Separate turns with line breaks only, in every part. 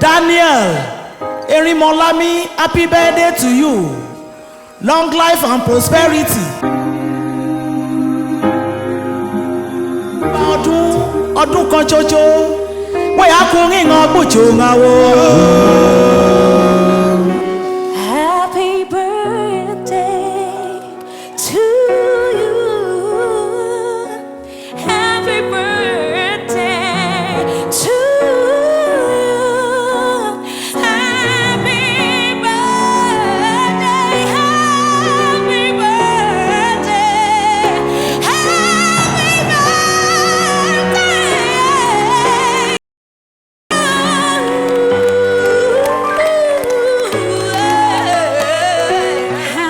Daniel Erimolami, happy birthday to you. Long life and prosperity. Ọdún kan ṣoṣo, bóyá kùnrin ń gbòjò ń wo.
Happy birthday to you. Happy birthday to you. Happy birthday. Happy birthday.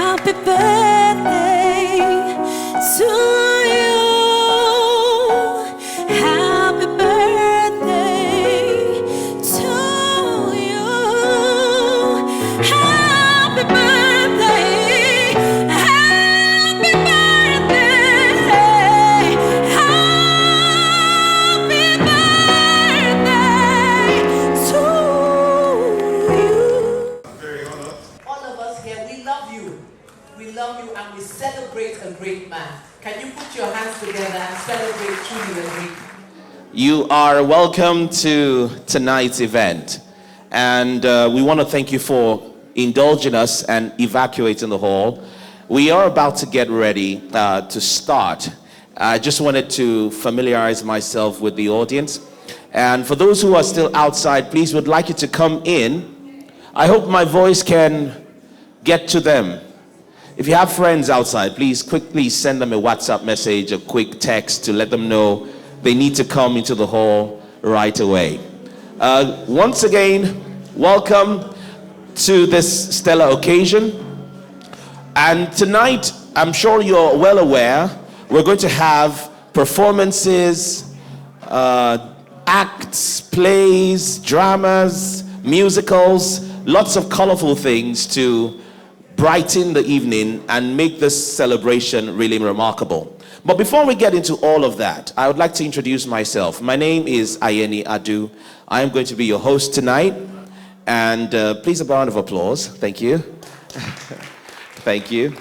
Happy birthday. Happy birthday to you. Happy birthday to you. Happy birthday. Happy birthday. Happy birthday to you.
All of us here, we love you. We love you and we celebrate a great man. Can you put your hands together and celebrate truly a great man?
You are welcome to tonight's event. And we want to thank you for indulging us and evacuating the hall. We are about to get ready to start. I just wanted to familiarize myself with the audience. And for those who are still outside, please would like you to come in. I hope my voice can get to them. If you have friends outside, please quickly send them a WhatsApp message, a quick text to let them know they need to come into the hall right away. Once again, welcome to this stellar occasion. And tonight, I'm sure you're well aware, we're going to have performances, acts, plays, dramas, musicals, lots of colorful things to brighten the evening and make this celebration really remarkable. But before we get into all of that, I would like to introduce myself. My name is Ayeni Adu. I am going to be your host tonight. And please a round of applause. Thank you. Thank you.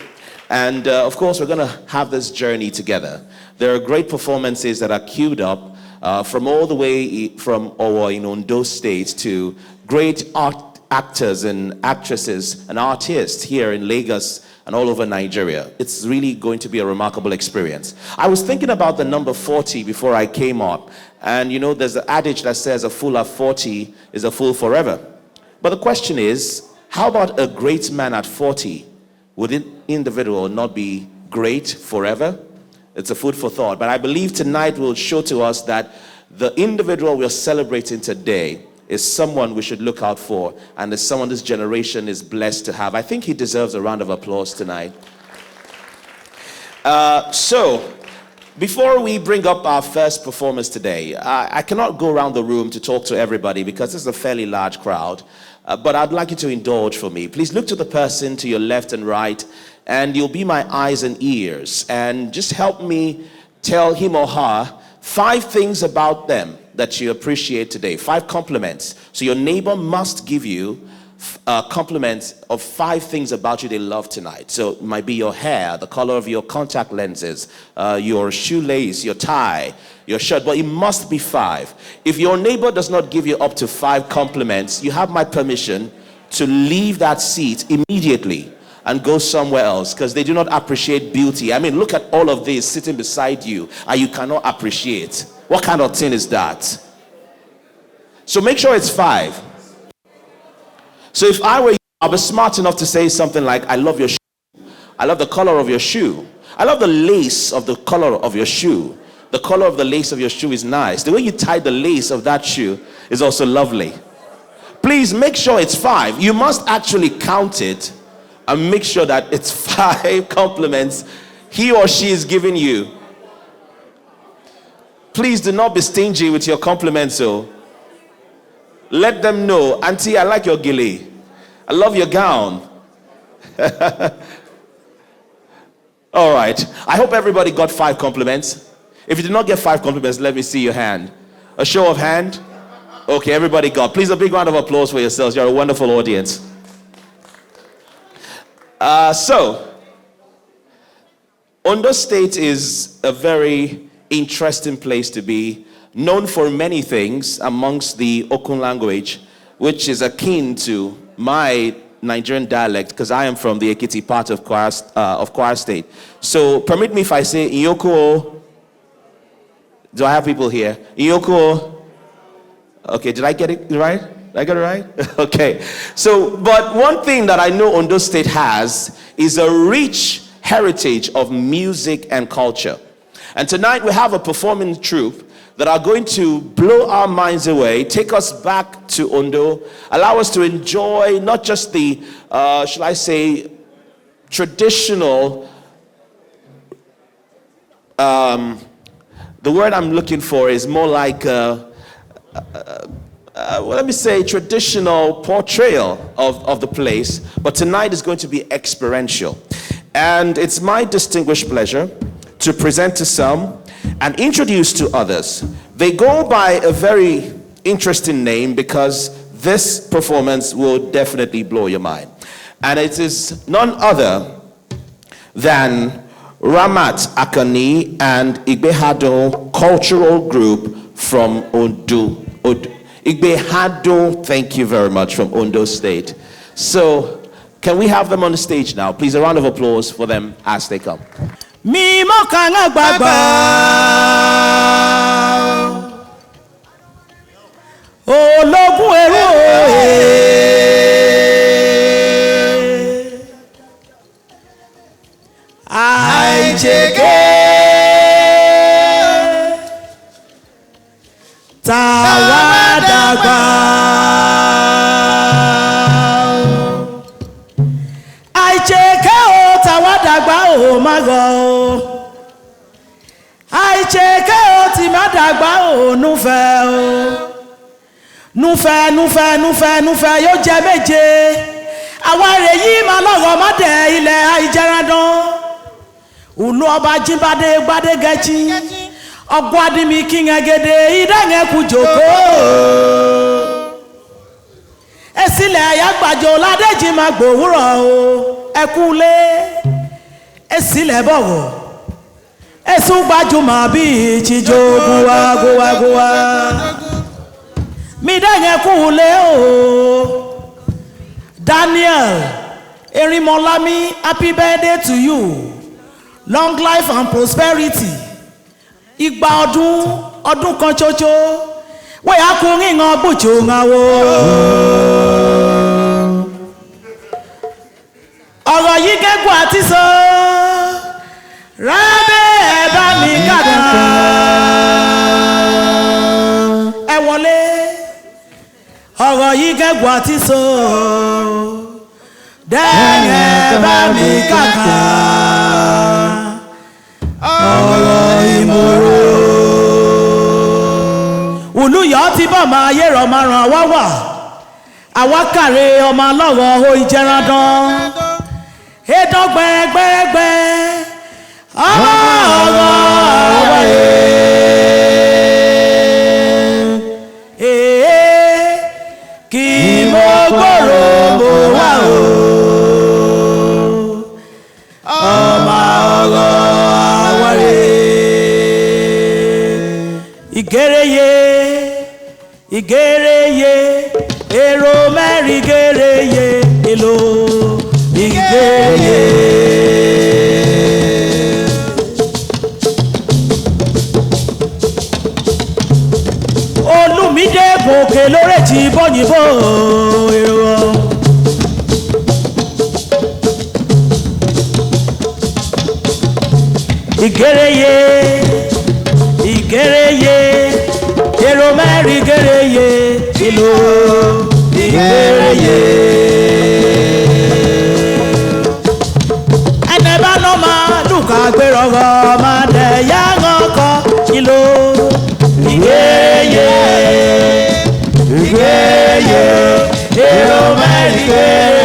And of course, we're going to have this journey together. There are great performances that are queued up from all the way from Owo in Ondo State to great actors and actresses and artists here in Lagos and all over Nigeria. It's really going to be a remarkable experience. I was thinking about the number 40 before I came up. And you know, there's the adage that says a fool at 40 is a fool forever. But the question is, how about a great man at 40? Would an individual not be great forever? It's a food for thought. But I believe tonight will show to us that the individual we're celebrating today is someone we should look out for, and is someone this generation is blessed to have. I think he deserves a round of applause tonight. So, before we bring up our first performance today, I cannot go around the room to talk to everybody because this is a fairly large crowd, but I'd like you to indulge for me. Please look to the person to your left and right, and you'll be my eyes and ears, and just help me tell him or her 5 things about them that you appreciate today. 5 compliments. So your neighbor must give you compliments of 5 things about you they love tonight. So it might be your hair, the color of your contact lenses, your shoelace, your tie, your shirt, but it must be 5. If your neighbor does not give you up to 5 compliments, you have my permission to leave that seat immediately and go somewhere else, because they do not appreciate beauty. I mean, look at all of this sitting beside you and you cannot appreciate. What kind of thing is that? So make sure it's 5. So if I were you, I'd be smart enough to say something like, I love your shoe. I love the color of your shoe. I love the lace of the color of your shoe. The color of the lace of your shoe is nice. The way you tie the lace of that shoe is also lovely. Please make sure it's 5. You must actually count it and make sure that it's 5 compliments he or she is giving you. Please do not be stingy with your compliments. So let them know, Auntie, I like your gilly. I love your gown. All right. I hope everybody got 5 compliments. If you did not get 5 compliments, let me see your hand. A show of hand. Okay, everybody got. Please, a big round of applause for yourselves. You're a wonderful audience. Ondo State is a very interesting place to be, known for many things amongst the Okun language, which is akin to my Nigerian dialect, because I am from the Ekiti part of Kwara State. So permit me if I say Iyoko. Do I have people here? Iyoko. Okay, did I get it right? Did I get it right? Okay. So, but one thing that I know Ondo State has is a rich heritage of music and culture. And tonight we have a performing troupe that are going to blow our minds away, take us back to Ondo, allow us to enjoy not just the, shall I say, traditional, the word I'm looking for is more like, well, let me say traditional portrayal of the place, but tonight is going to be experiential. And it's my distinguished pleasure to present to some and introduce to others. They go by a very interesting name because this performance will definitely blow your mind. And it is none other than Ramat Akani and Igbehado Cultural Group from Ondo. Igbehado, thank you very much, from Ondo State. So, can we have them on the stage now? Please, a round of applause for them as they come.
Mi mo kanga gbagba Ológun ẹrú àìjèké tàwa dàgbà àìjèké o tàwa dàgbà o má gọ̀ o àìjèké o tí má dàgbà o núfẹ́ o núfẹ́ yóò jẹ méje àwọn èrè yìí máa lọ́rọ̀ má dẹ̀ ilẹ̀ àìjẹrandán ùlú ọba jíbádé gbádégẹ́jì ọgbọ́ adìmí kíngẹ́gẹ́dẹ́ ìdẹ́ngẹ́ kú jòkó esílẹ̀ àyàgbàjò ládẹ́jì máa gbòwúrọ̀ o ẹkúlé esílẹ̀ bọ̀wọ̀ esú gbajúmọ̀ bí ìjìjò gúwagúwagúwa mi dẹ́ngẹ́ kúlé o Daniel Erimolami, happy birthday to you, long life and prosperity. Igba ọdún kan ṣoṣo wọ́n yà kún ìhàn bùjò ńàwó. Ọ̀rọ̀ yìí kẹ́kọ̀ọ́ àti sọ rábẹ́ ẹ̀ bá mi kàdá. Ẹ wọlé ọ̀rọ̀ yìí kẹ́kọ̀ọ́ àti sọ dẹ́yẹ̀ bá mi kàdá. Ọ̀rọ̀ ìmọ̀ràn olùyọ́ ti bọ̀ máa yẹ̀rọ máa ràn wá wà àwa kàrè ọmọ lọ́rọ̀ ó ìjẹrandán ẹ̀dán gbẹ̀rẹ̀gbẹ̀rẹ̀gbẹ̀ ọmọ ọ̀rọ̀ ọ̀rọ̀ kí mo gbòòrò mo wà o ọmọ ọ̀rọ̀ ìgèrèyè èrò mẹ́rin gèrèyè èlò ìgèrèyè. Olumide gòkè lórí ti bọ́yìnbó èrò. Ìgèrèyè èrò mẹ́rin gèrèyè ìlú ìgèrèyè. Ẹnẹ bá lọ́ máa dùkà gbéròrò máa dẹ̀ yá ọkọ̀ ìlú ìgèrèyè èrò mẹ́rin gèrèyè.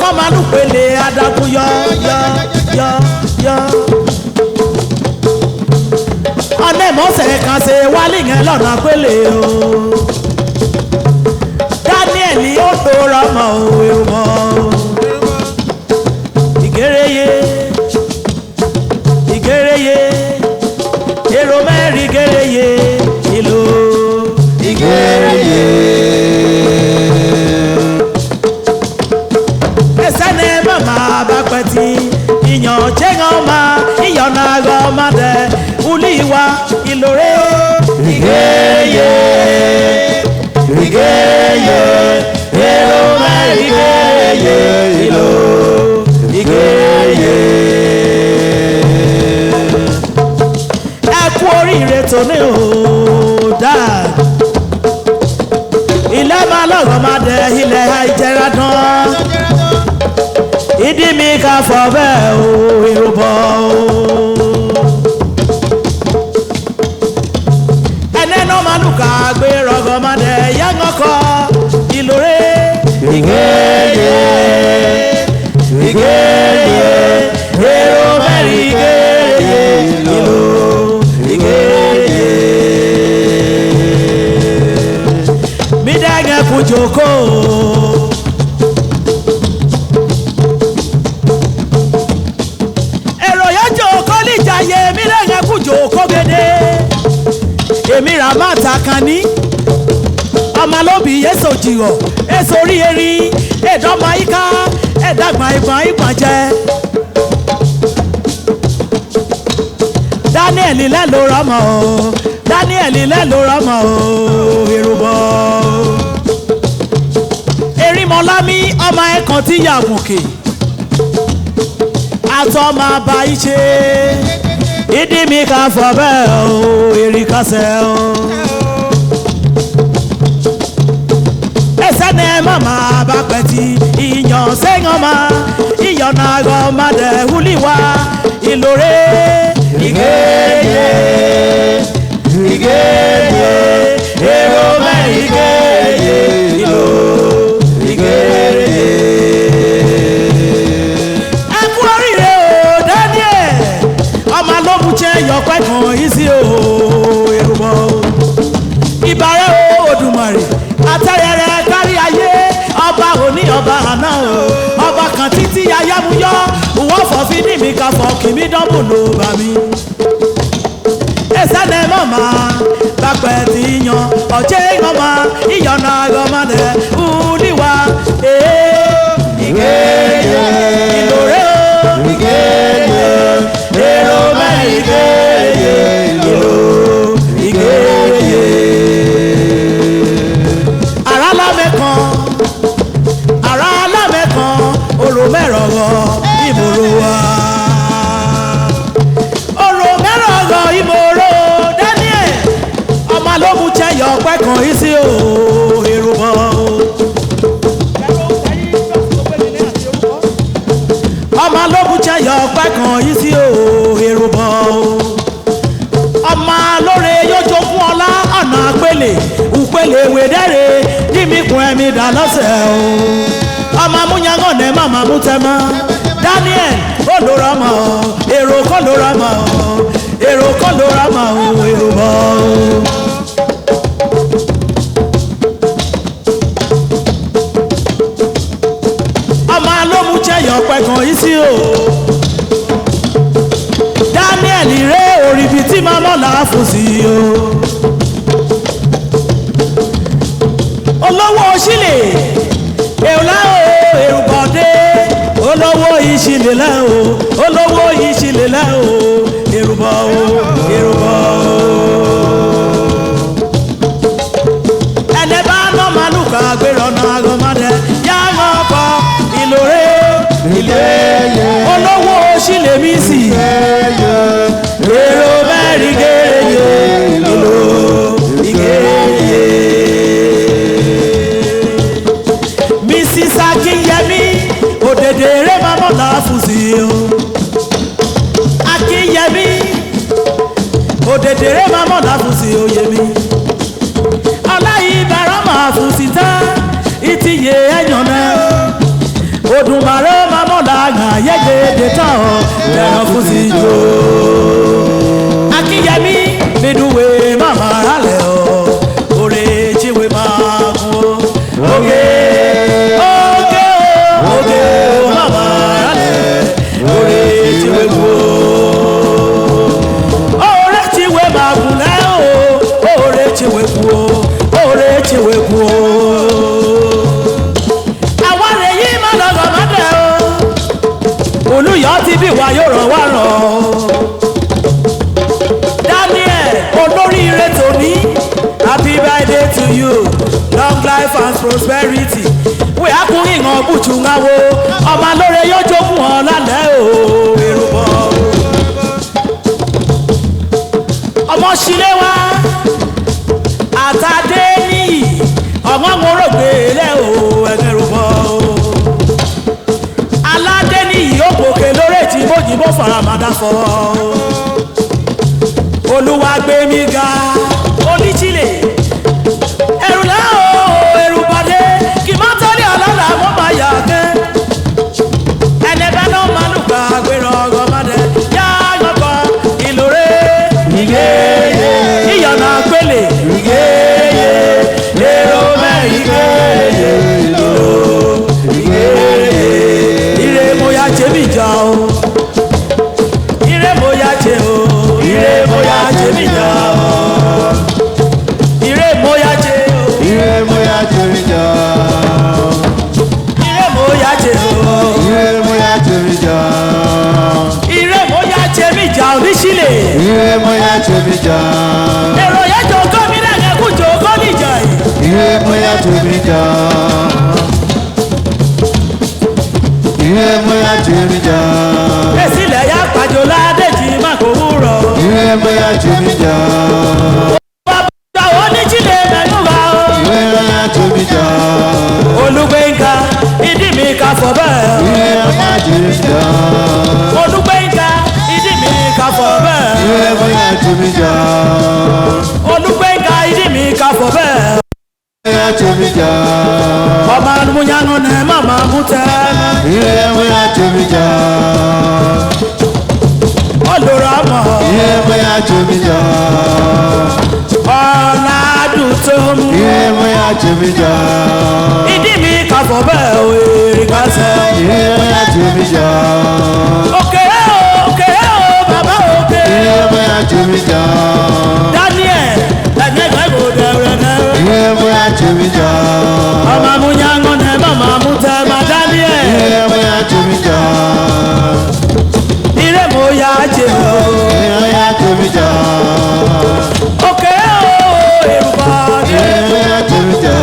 Ọmọlúpele adágún yọ. Ọ̀nà ìmọ̀ọ́sẹ̀ kan ṣe wálé yẹn lọ́nà pélé o. Daniel ó tó rọmọ òwe mọ́. Ìgéreyé èrò mẹ́rin ìgéreyé ìlú ìgéreyé. Ẹsẹ̀ ní màmá bá pẹ́ tí ìyàn jẹ́ngàn máa ìyọ̀nà àgọ́ máa dẹ̀ wúlíwá ìlórè ìgéreyé èrò mẹ́rin ìgéreyé ìlú ìgéreyé. Ẹ kú oríire tòní o dáa. Ilé máa lọ́gọ́ máa dẹ ilẹ̀ àìjẹra dán. Ìdí mi ká fọ bẹ́ẹ̀ o èrò bọ̀ o. Ẹnẹ́nà máa lùkà gbé rọ̀gọ́ máa dẹ yángọ́kọ́ ìlórè ìgéyé èrò mẹ́rin ìgéyé ìlú ìgéyé. Mi dẹ́gẹ̀ kú jókòó. Èrò yẹn jókòó níjàyè mi dẹ́gẹ̀ kú jókòó gédé. Èmi rà má ta kan ní. Ọmọ lóbi èso jìrọ̀ èso orí erin èdọ́mọ ika ẹ̀dàgbà ìgbọ̀n jẹ. Daniel lẹ́ ló rọmọ o Daniel lẹ́ ló rọmọ o Yorùbá. Erimọlámi ọmọ ẹ̀kan tí yàgùnkè àtọ́ máa bá iṣẹ́ ìdí mi ká fọ bẹ́ẹ̀ o èrì kásẹ̀ o. Ẹsẹ̀ ní màmá bá pẹ́ tí ìyàn sẹ́yìn ọmọ ìyọ̀nà àgọ́ máa dẹ̀ wúlíwá ìlórè ìgéyé èrò mẹ́rin ìgéyé ìlú ìgéyé. Ẹ kú oríire o Daniel ọmọ lóbù jẹ́ yọpẹ́ kan yìí sí o Yorùbá. Ìbàrẹ̀ o Òdùmarè àtẹ̀rẹ̀rẹ̀ kárí ayé ọba òní ọba àná o ọba kan títí ayámúyọ́ òwò fọ̀fí ní mi ká fọ̀ kì mí dánwò ló bá mi. Ẹsẹ̀ ní mọ̀mọ́ bàpẹ́ tí yan ọ̀jẹ̀ ìyọ̀mọ́ ìyọ̀nà àgọ́mọ́dé wúlíwá ìgéyé ìlórè o ìgéyé èrò mẹ́rin ìgéyé ìlú ìgéyé. Àrà lámẹ́kan orò mẹ́rọ̀gọ́ ìmòrò wa. Orò mẹ́rọ̀gọ́ ìmòrò Daniel ọmọ ló mú jẹyọ ọpẹ́ kan yìí sí o èrò bọ̀ o. Ọmọ ló mú jẹyọ ọpẹ́ kan yìí sí o èrò bọ̀ o. Ọmọ lóore yóò jogún ọlá ọ̀nà àpèlè ìpele wèdèrè dímìkùn ẹ̀mí dà lọ́sẹ̀ o. Ọmọ amúnyangàn ní màmá mú tẹ́mọ́ Daniel ó ló rọmọ èrò kọ́ ló rọmọ èrò kọ́ ló rọmọ èrò bọ̀ o. Ọmọ alómú jẹyọ pẹ̀gàn yìí sí o. Daniel ré òrìbì tí màmá là á fò sí o. Olówó sílẹ̀ èèlà o èrùbọ̀dé olówó ìṣìlẹ̀ lẹ́ o olówó ìṣìlẹ̀ lẹ́ o èrùbọ̀ o èrùbọ̀ o. Ẹni bá ná màlúkà gbèrò ọ̀nà àgọ́mọdé yá wọn kọ ìlórè ilé olówó sílẹ̀ mí sí èrò mẹ́rin gèrè ìlú ìgèrè. Mrs. Akínyẹmí òdèdèrè mamọ́ là á fún sí o. Akínyẹmí òdèdèrè mamọ́ là á fún sí o yẹmí. Ọláyíbẹ̀rẹ̀ máa fún sí tán ìtìyẹ ẹ̀yàn náà. Òdùmarè ẹran fún ti jó. Akínyẹmí bídúwe màmá rálẹ̀ o òrè jíwe máa gùn o. Oge oge oge màmá rálẹ̀ òrè jíwe gùn o. Òrè jíwe máa gùn lẹ́ o òrè jíwe gùn o òrè jíwe gùn o. Àwọn rẹ̀ yìí má lọ́gọ̀ má dẹ̀ o. Olúyọ̀ ti bí wa yóò ràn wá ràn o. Daniel olóríire tòní happy birthday to you long life and prosperity. Wíwá kún ìhàn bùtù ńlá wo ọmọ lóore yóò jókòó hàn lálẹ́ o èrò bọ̀. Ọmọ sílé wa àtàdé níyì ọmọ mòrògbé lẹ́ o ẹgbẹ̀rún bọ̀ o. Aládé níyì ó gòkè lórí tí bójìbó faramada fọ́. Olúwa gbé mi ga oníchile ẹrù lẹ́ o ẹrù bàdé kì má tọ́lé ọlọ́lá wọ́n máa yà gẹ́. Ẹnẹ́bẹ́ náà máa ń gbà gbéra ọgọ́ má dẹ̀ yá yọkọ̀ ìlúre ìgéyé ìyànà gbélé ìgéyé èrò mẹ́ ìgéyé ìlú ìgéyé ire mo ya jẹ́ mi jà o ire mo ya jẹ́ o ire mo ya jẹ́ mi jà o ire mo ya jẹ́ o
ire mo ya jẹ́ mi jà
ire mo ya jẹ́ o
ire mo ya jẹ́ mi jà
ire mo ya jẹ́ mi jà oníṣílẹ̀
ire mo ya jẹ́ mi jà
èrò yẹn jọ gómìnà yẹn kú jọ gómìnà yìí.
ire mo ya jẹ́ mi jà ire mo ya jẹ́ mi jà
Èsìlẹ̀ yá pàjọ ládèjì má kò wúrọ̀.
ire mo ya jẹ́ mi jà
Bàbá oníjìlẹ̀ mẹ́nu bá o.
ire mo ya jẹ́ mi jà
Olúgbénga ìdí mi ká fọ bẹ́ẹ̀.
ire mo ya jẹ́ mi jà
Olúgbénga ìdí mi ká fọ bẹ́ẹ̀.
ire mo ya jẹ́ mi jà
Olúgbénga ìdí mi ká fọ bẹ́ẹ̀.
mo ya jẹ́ mi jà
Ọmọ alumunyanu ni màmá mú tẹ́lẹ̀.
ire mo ya jẹ́ mi jà
Olùrọ̀ mọ̀
ire mo ya jẹ́ mi jà
ọ̀làdùn tó mú.
ire mo ya jẹ́ mi jà
Ìdí mi ká fọ bẹ́ẹ̀ o èrè kásẹ̀.
ire mo ya jẹ́ mi jà
Òkè o bàbá òkè.
ire mo ya jẹ́ mi jà
Daniel ẹ̀yẹ́ ìgbàgbọ́ dẹ̀rẹ̀ dẹ̀rẹ̀.
ire mo ya jẹ́ mi jà
Ọmọ amúnyángọ́ ní màmá mú tẹ́ ma Daniel.
ire mo ya jẹ́ mi jà
Ire mo ya jẹ o.
ire mo ya jẹ́ mi jà
Òkè o èrùbá dé.
ire mo ya jẹ́ mi jà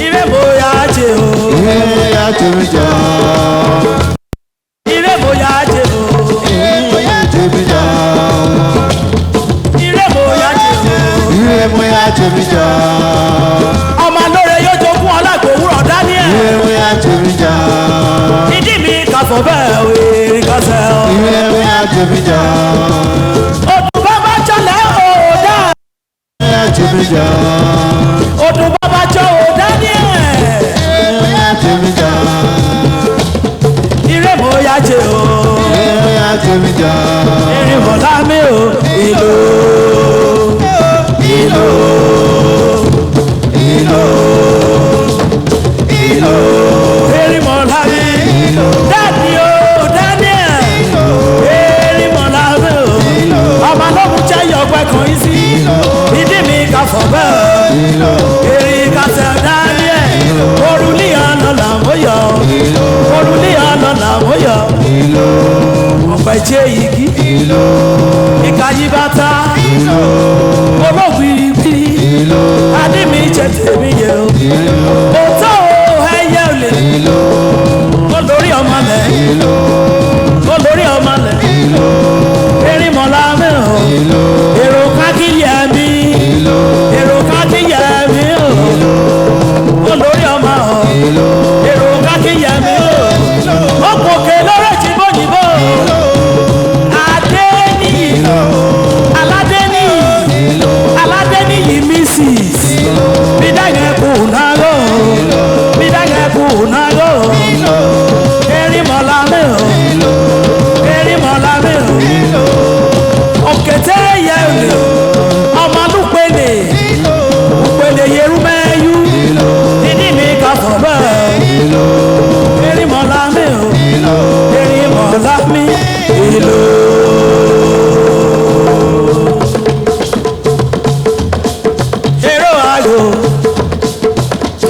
Ire mo ya jẹ o.
ire mo ya jẹ́ mi jà
Ire mo ya jẹ o.
ire mo ya jẹ́ mi jà
Ire mo ya jẹ o.
ire mo ya jẹ́ mi jà
Ọmọ lóore yóò jogún ọlágbò wúrọ̀ Daniel.
ire mo ya jẹ́ mi jà
Ìdí mi kà fọ bẹ́ẹ̀ o èrè kásẹ̀ o.
ire mo ya jẹ́ mi jà
Odùn bàbá jọlẹ̀ o dá.
mo ya jẹ́ mi jà
Odùn bàbá jọ o Daniel.
ire mo ya jẹ́ mi jà
Ire mo ya jẹ o.
ire mo ya jẹ́ mi jà
Irin bọ̀dá mi o. Ìlú. Ìlú.
ìlò ìlò
Erin bọ̀dá mi. Dani o Daniel. Erin bọ̀dá mi o. Ọmọ lóhùn jẹ́ yọ̀gbẹ́ kan yín sí. Ìdí mi ká fọ̀ bẹ́ẹ̀.
ìlò
Erin kásẹ̀ Daniel. Orúlé àná làwọn yọ. Orúlé àná làwọn yọ.
ìlò
Ọ̀pẹ jẹ́ igi.
ìlò
Ìka yí bàtà. Olóògbé gbìrì.
ìlò
Adé mi jẹ tèmi yẹ o. Òótọ́ o ẹyẹ ò lè.
ìlò
Olórí ọmọ lẹ̀.
ìlò
Olórí ọmọ lẹ̀. Erin mọ̀lá mi o.
ìlò
Èrò kákí yẹ mi.
ìlò
Èrò kákí yẹ mi o. Olórí ọmọ o.
ìlò
Èrò kákí yẹ mi o. Ó pòkè lórí ìjìbó. Adé níyì. Aládé níyì. Aládé níyì Mrs. Bídà yẹn kò náà lọ.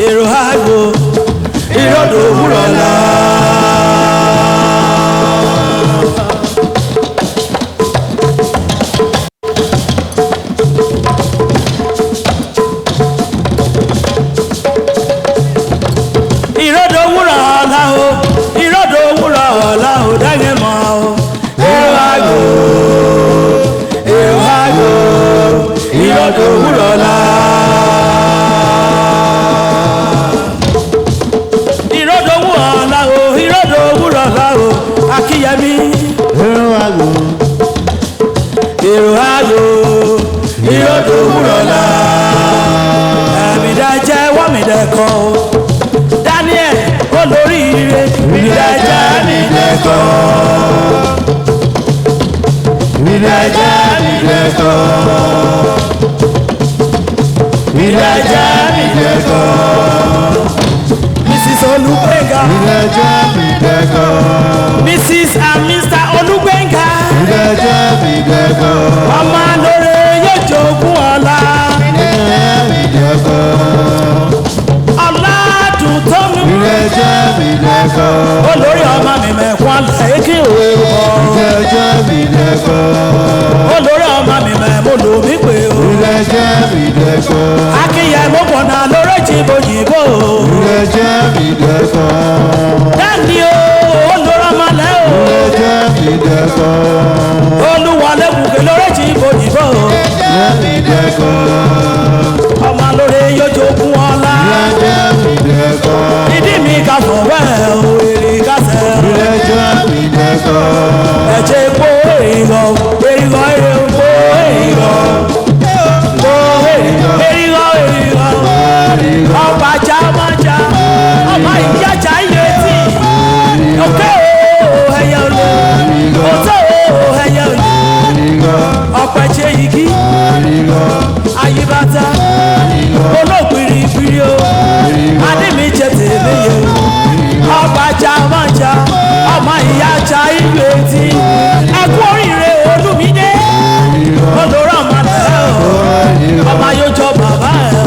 èrò àgò ìrọ̀dọ̀ òwúrọ̀ la. ìrọ̀dọ̀ òwúrọ̀ la o ìrọ̀dọ̀ òwúrọ̀ la o dáyé mọ́ o èrò àgò ìrọ̀dọ̀ òwúrọ̀ la. Akíyẹmí
èrò àgò
ìrọ̀dọ̀ òwúrọ̀ la. ẹ̀mídà jẹ́ wọ́mídẹ́kọ̀ Daniel olóríire ẹ̀mídà jẹ́ ẹ̀mídẹ́kọ̀ ẹ̀mídà jẹ́ ẹ̀mídẹ́kọ̀ ẹ̀mídà jẹ́ ẹ̀mídẹ́kọ̀ Mrs. Olugbenga
ìrẹ́jẹ́ mi dẹ́kọ̀.
Mrs. and Mr. Olugbenga
ìrẹ́jẹ́ mi dẹ́kọ̀.
ọmọ lóore yóò jogún ọlá
ìrẹ́jẹ́ mi dẹ́kọ̀.
ọlá dùn tó mi
ìrẹ́jẹ́ mi dẹ́kọ̀.
olórí ọmọ mi mẹ́kún ọlá kí òwe bọ̀
ìrẹ́jẹ́ mi dẹ́kọ̀.
olórí ọmọ mi mẹ́mú lómi pé o
ìrẹ́jẹ́ mi dẹ́kọ̀.
akínyẹmú pọ̀nà lórí jìbòjìbò
ìrẹ́jẹ́ mi dẹ́kọ̀.
dání o olórí ọmọ lẹ́ o
ìrẹ́jẹ́ mi dẹ́kọ̀.
olúwọlé kùkẹ́ lórí jìbòjìbò
ìrẹ́jẹ́ mi dẹ́kọ̀.
ọmọ lórí yóò jogún ọlá
ìrẹ́jẹ́ mi dẹ́kọ̀.
ìdí mi kà fọwọ́ ẹ̀ o èrè kásẹ̀
ìrẹ́jẹ́ mi dẹ́kọ̀.
ẹ̀jẹ̀ kó èrìgọ̀ èrìgọ̀ èrìgọ̀ èrìgọ̀ ọba jámájá ọba ìyájà ìrètí òkè o ẹyẹ olè òtó o ẹyẹ olè ọ̀pẹ̀jẹ̀ igi ayíbátá olóògbìrìgbìrì o adémíjẹ tèmíyẹ ọba jámájá ọmọ ìyájà ìrètí ẹkú oríire Olúmídé olórí ọmọ náà ọmọ yóò jọ bàbá ẹ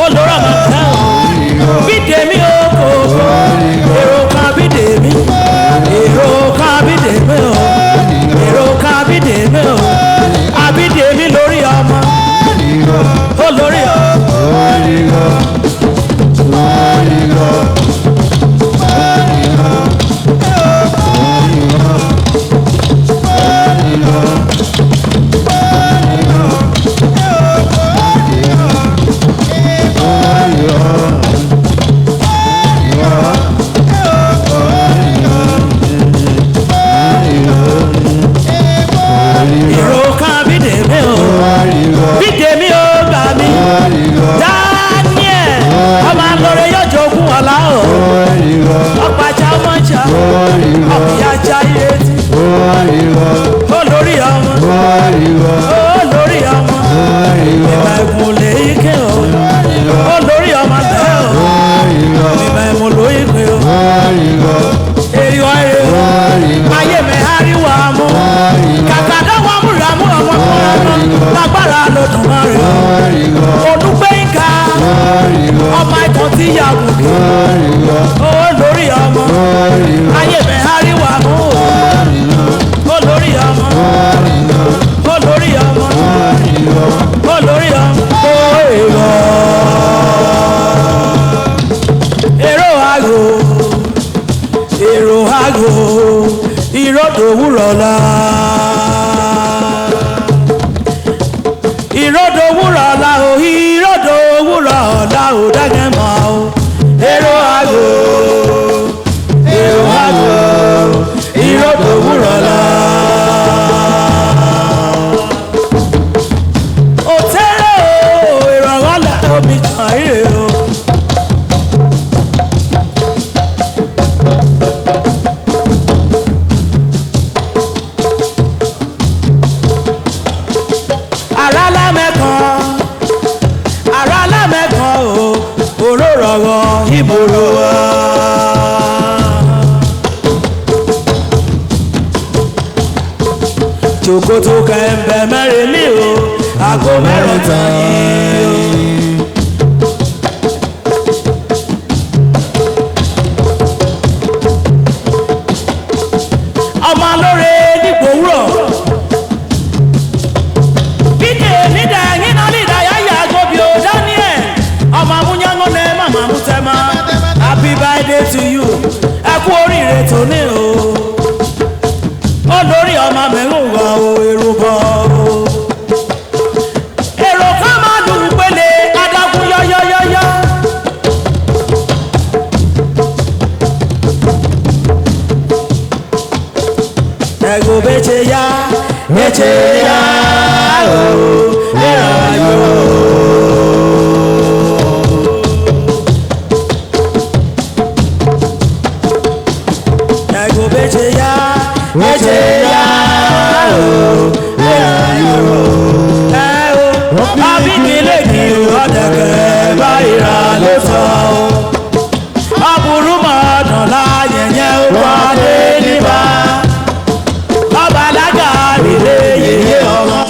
olórí ọmọ náà Bídèmí okòòkò èrò kan Bídèmí èrò kan Bídèmí o èrò kan Bídèmí o àbídèmí lórí ọmọ olórí ọmọ. èrò kan Bídèmí o Bídèmí o gbà mí Daniel ọmọ lórí yóò jogún ọlá o ọ̀pàjà mọ́jà ọ̀pìyàjà ìrètí olórí ọmọ olórí ọmọ ìmọ̀ ẹ̀gùn lè ike o olórí ọmọ tẹ́ o ìmọ̀ ẹ̀gùn ló ike o èrìwọ̀ èrè ayé mi àríwá mú kàkàdá wà múramú ọmọ kọ́ra lágbára lọ́dún márùn Olúgbénga ọmọ ikọ̀ tí yàgò kí olórí ọmọ ayé mi àríwá mú olórí ọmọ olórí ọmọ olórí ọmọ èrò àgò ìrọ̀dọ̀ òwúrọ̀ la. ìrọ̀dọ̀ òwúrọ̀ la o ìrọ̀dọ̀ òwúrọ̀ la o dágẹ́ mọ́ o èrò àgò ìrọ̀dọ̀ òwúrọ̀ la. òtẹ́rẹ̀ o ìrọ̀rọ̀ la omi kan ire o. ara lámẹ́kan o òrórọ̀rọ̀ ìbòrò wa. Jòkótó kẹ̀mbẹ̀ mẹ́rin ní o àgọ́ mẹ́rin tán yìí o. birthday to you. Ẹ kú oríire tòní o. Olórí ọmọ mẹ́rùn wá o èrò bọ̀ o. Èrò kan máa dùn pélé adágún yọ́yọ́yọ́yọ́. Ego beche ya o, ero ayo. Ego beche ya o, ero ayo. Abikile ki ọdẹkẹ báyìí ló sọ. Aburú mọ̀ ọ̀dàn láyé yẹn ó wọlé níbà. Ọbalaga nílé yèyé ọmọ.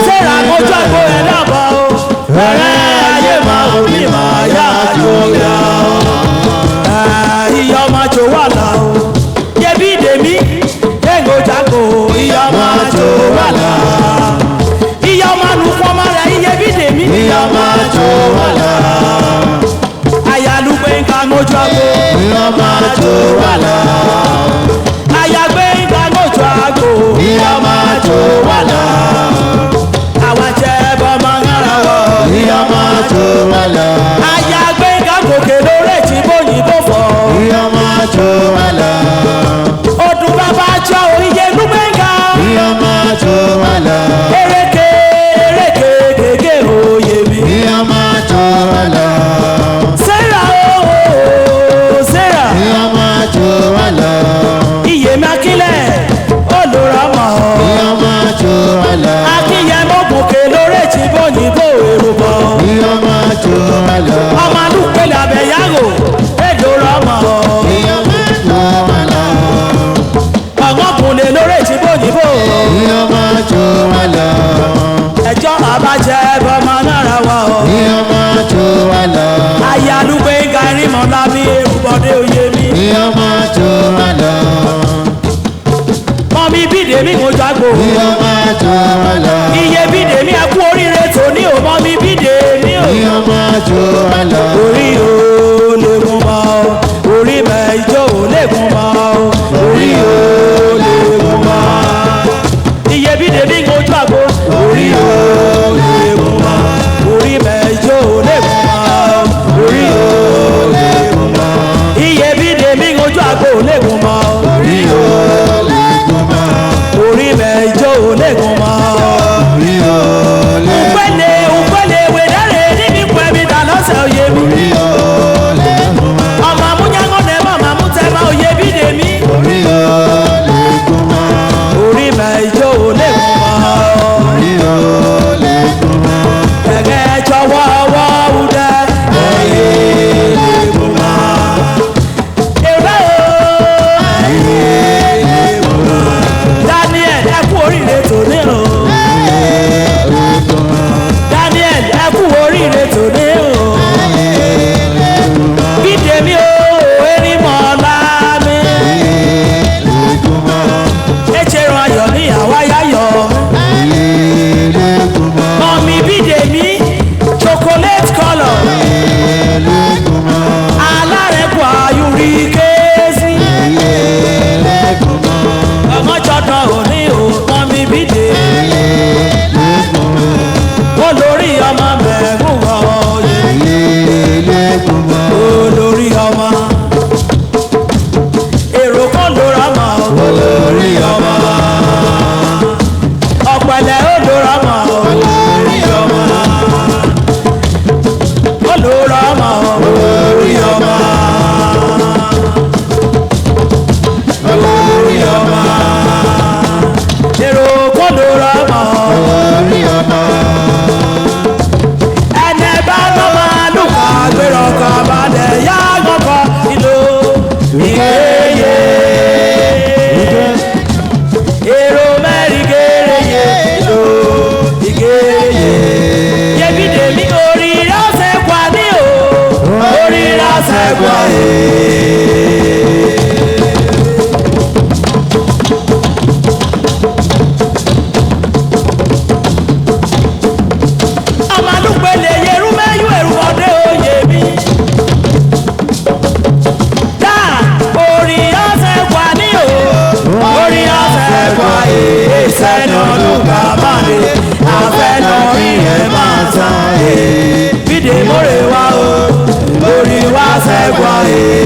Sarah mojú àgbo ẹ̀ dàbọ̀ o. Ẹ̀rẹ́ ayé máa ò ní máa yá àjò yá o. Iyọ̀ máa jò wà là o. Yẹbi Bidemi ẹ̀ngò jágò iyọ̀ máa jò wà là. Iyọ̀ máa nù fún ọmọ rẹ̀ Yẹbi Bidemi. Iyọ̀ máa jò wà là. Àyàlùgbé nǹkan mojú àgbo. Iyọ̀ máa jò wà là. Àyàgbé nǹkan mojú àgbo. Iyọ̀ máa jò wà là. Àyàgbé gàgòkè lórí ètí bóyìnbó fọ́.
Ìyá máa jó wà lá.
Odùn bàbá jọ òye lúgbẹ́ngà.
Ìyá máa jó wà lá.
Eréke gègé òye mi.
Ìyá máa jó wà lá.
Sarah ooo Sarah.
Ìyá máa jó wà lá.
Iyèmí Akílẹ̀ olùrànmọ́.
Ìyá máa jó wà lá.
Akínyẹmọ́ gòkè lórí ètí bóyìnbó èrò bọ̀.
Ìyá máa jó wà lá.
Ọmọ alúpẹ̀lẹ̀ àbẹ̀yàgò èdò rọmọ.
Ìyá máa jó wà lá.
Ọ̀gọ́kùnlé lórí ètí bóyìnbó.
Ìyá máa jó wà lá.
Ẹjọ́ àbájẹ bọ́mọ náírà wà ọ́.
Ìyá máa jó wà lá.
Àyàlùgbé gàrí mọ̀lá mi èrùbọ̀dé òye mi.
Ìyá máa jó wà lá.
Mọ̀mí Bidemi mo jágbó.
Ìyá máa jó wà lá.
Iye Bidemi ẹ kú oríire tòní o mọ̀mí Bidemi o.
Ìyá máa jó wà lá.
Orí o lèkun mọ́ o, orí mẹ́jọ ò lèkun mọ́ o, orí o lèkun mọ́. Iye Bidemi mo jágbó. Orí o lèkun mọ́, orí mẹ́jọ ò lèkun mọ́ o, orí o lèkun mọ́. Iye Bidemi mo jágbó lèkun mọ́ o.
Orí o lẹ́kùn mọ́.
Orí mẹ́jọ ò lèkun mọ́ o.
Orí o lẹ́kùn mọ́.
Ukwele wedare níbi pẹ̀mí dà lọ́sẹ̀ òye mi.
Orí o lẹ́kùn mọ́.
Ọmọ amúnyángó nẹ̀ mọ́ màmú tẹ́ máa òye Bidemi.
Orí o lẹ́kùn mọ́.
Orí mẹ́jọ ò lèkun mọ́ o.
Orí o lẹ́kùn mọ́.
Ẹ̀gẹ́ jọ̀wọ́ ọwọ́ udẹ. Ẹ̀yẹ lèkun mọ́. Èrè o ìkéyè. Èrò mẹ́rin kéréje ìlò ìkéyè. Yẹbi dèmí orí rásẹ̀ kwa ní o. Orí rásẹ̀ kwa Ọmọlúgbẹ̀lẹ̀ yerú mẹ́yú ẹ̀rù ọdẹ oyè mi. Dá orí ọ̀sẹ̀ kwa ní o. Orí ọ̀sẹ̀ kwa èé sẹ́nu ọdún ká máa lè. Àfẹ́nà orí ẹ̀ máa tán èé. Bídè mórè wá o. Orí wá sẹ́ kwa èé.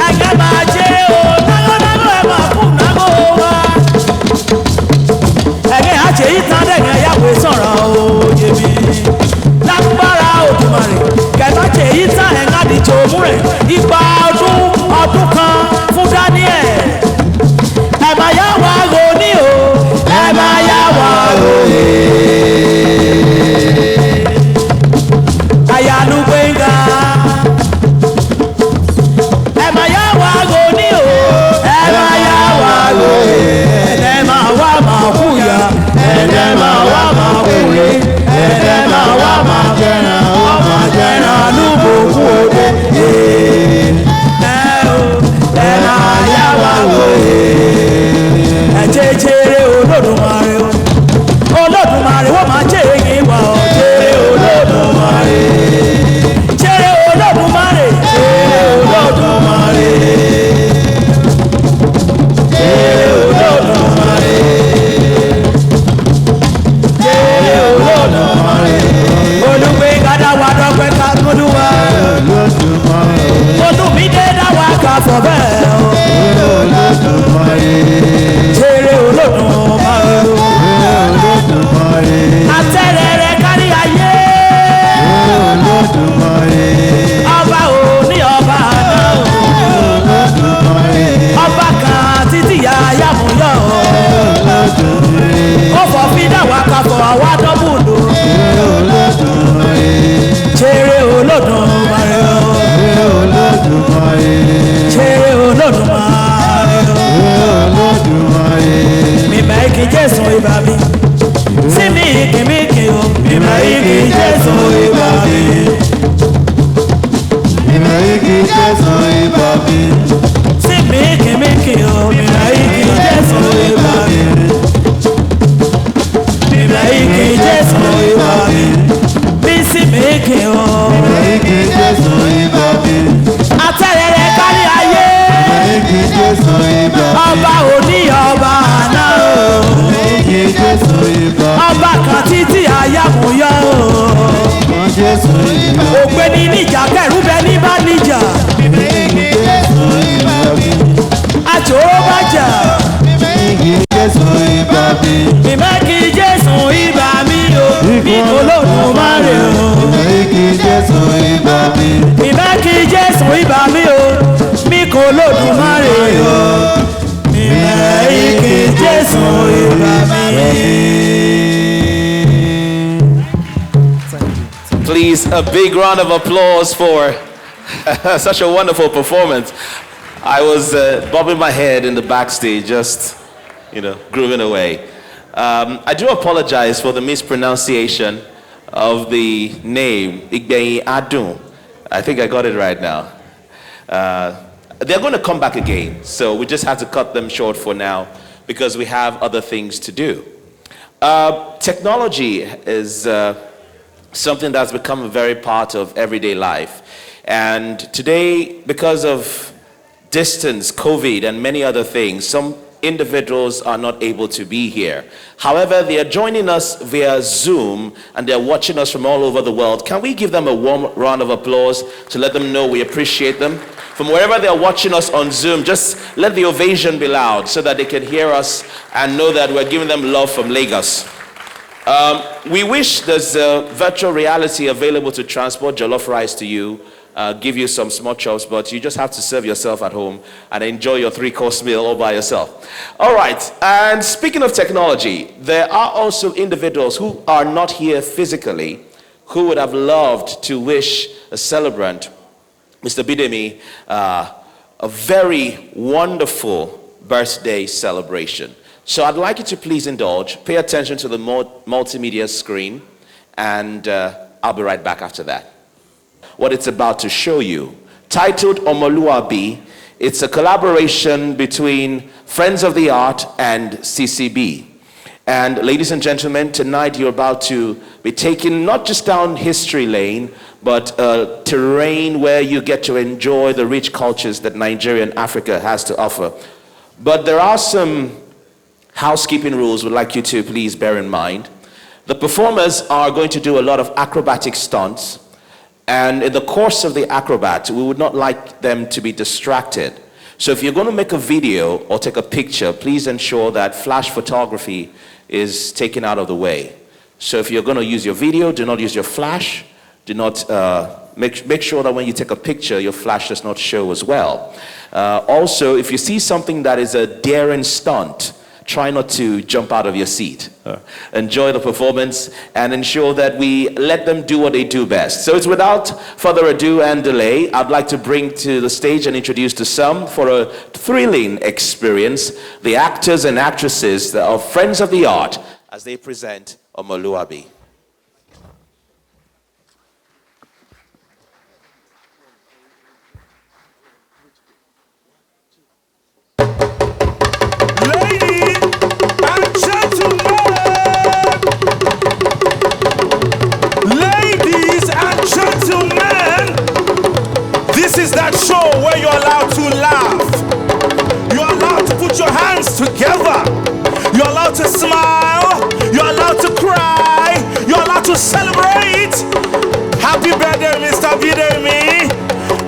Ẹgbẹ́ máa jẹ́ o. Nágọ́nágọ́ ẹ̀ máa kú nágọ́ wa. Ẹgbẹ́ àjẹ́ yìí tán dẹ̀gẹ́ yàwó sọ̀rọ̀ òye mi. Lágbára Òdùmarè kẹta jẹ́ yìí tán ẹ̀ka dìjọ òmù rẹ̀. Ìgbà ọdún kan fún Daniel. Ẹ máa yá wa ro ní o. Ẹ máa yá wa ro ní. Àyàlú gbẹ̀ngà. Ẹ máa yá wa ro ní o. Ẹ máa yá wa ro ní. Ẹ̀dẹ̀ máa wá máa kú ya. Ẹ̀dẹ̀ máa wá máa kú rí. Ẹ̀dẹ̀ máa wá máa jẹran. Ó máa jẹran lúbò kú òde. Ẹ máa yá wa ro ní. Ẹ jẹjẹrẹ Olódùmarè o. Olódùmarè wọ́n máa jẹ́ èyí wà ọ́. Jẹrẹ Olódùmarè. Jẹrẹ Olódùmarè. Jẹrẹ Olódùmarè. Jẹrẹ Olódùmarè. Jẹrẹ Olódùmarè. Olùgbé kádà wà dọ́gbẹ́ ká gbódú wa. Olùmídé dá wa ká fọ bẹ́ẹ̀ o. Jẹrẹ Olódùmarè o. Àtẹ̀rẹ̀rẹ̀ kárí ayé. Ọba ò ní ọba náà. Ọba kan títí ya yàmúyọ̀. Ó fọ̀ fi dá wa ká fọ̀ àwa dọ́bùlù. Jẹrẹ Olódùmarè o. Jẹrẹ Olódùmarè o. Mímẹ́ kí Jésù ibà mi. Sí mi kì o. Mímẹ́ kí Jésù ibà mi. Sí mi kì o. Mímẹ́ kí Jésù ibà mi. Mímẹ́ kí Jésù ibà mi. Bí sí mi kì o. Àtẹ̀rẹ̀rẹ̀ kárí ayé. Ọba òní ọba àná o. Ọba kan títí àyàmúyọ o. Ògbéni níjà kẹrù bẹ ní bá níjà. Àjòrò bá jà. Mímẹ́ kí Jésù ibà mi o. Bí Olódùmarè o. Mímẹ́ kí Jésù ibà mi o. Bí Olódùmarè o. Mímẹ́ kí Jésù ibà mi.
Please, a big round of applause for such a wonderful performance. I was bobbing my head in the backstage, just, grooving away. I do apologize for the mispronunciation of the name, Igbeyin Adun. I think I got it right now. They're going to come back again, so we just have to cut them short for now because we have other things to do. Technology is something that's become a very part of everyday life. And today, because of distance, COVID, and many other things, some individuals are not able to be here. However, they are joining us via Zoom and they're watching us from all over the world. Can we give them a warm round of applause to let them know we appreciate them? From wherever they're watching us on Zoom, just let the ovation be loud so that they can hear us and know that we're giving them love from Lagos. We wish there's virtual reality available to transport jollof rice to you, give you some small chops, but you just have to serve yourself at home and enjoy your 3-course meal all by yourself. All right, and speaking of technology, there are also individuals who are not here physically who would have loved to wish a celebrant Mr. Bidemi a very wonderful birthday celebration. So I'd like you to please indulge, pay attention to the multimedia screen, and I'll be right back after that. What it's about to show you, titled Omoluabi, it's a collaboration between Friends of the Art and CCB. And ladies and gentlemen, tonight you're about to be taken not just down history lane, but a terrain where you get to enjoy the rich cultures that Nigeria and Africa has to offer. But there are some housekeeping rules we'd like you to please bear in mind. The performers are going to do a lot of acrobatic stunts, and in the course of the acrobat, we would not like them to be distracted. So if you're going to make a video or take a picture, please ensure that flash photography is taken out of the way. So if you're going to use your video, do not use your flash. Do not make sure that when you take a picture, your flash does not show as well. Also, if you see something that is a daring stunt, try not to jump out of your seat. Enjoy the performance and ensure that we let them do what they do best. So it's without further ado and delay, I'd like to bring to the stage and introduce to some for a thrilling experience, the actors and actresses of Friends of the Art as they present Omoluabi.
This is that show where you're allowed to laugh. You're allowed to put your hands together. You're allowed to smile. You're allowed to cry. You're allowed to celebrate. Happy birthday, Mr. Bidemi.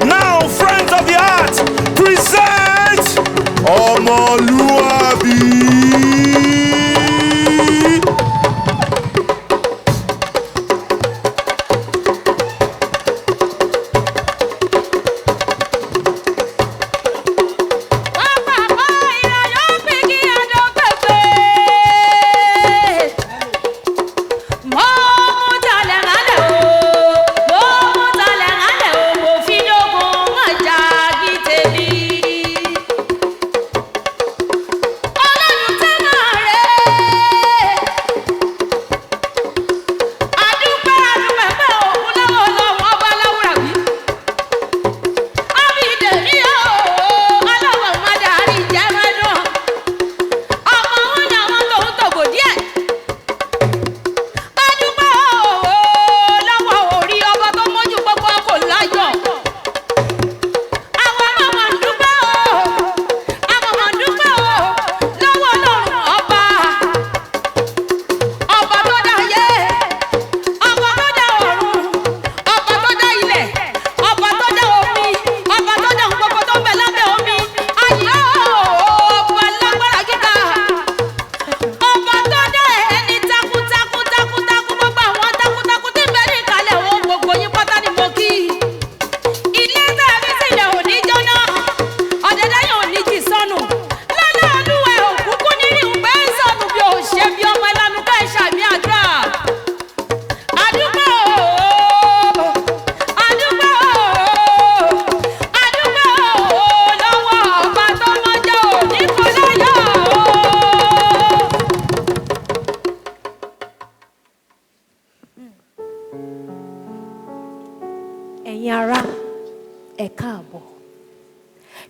Now, Friends of the Art, present Omoluabi.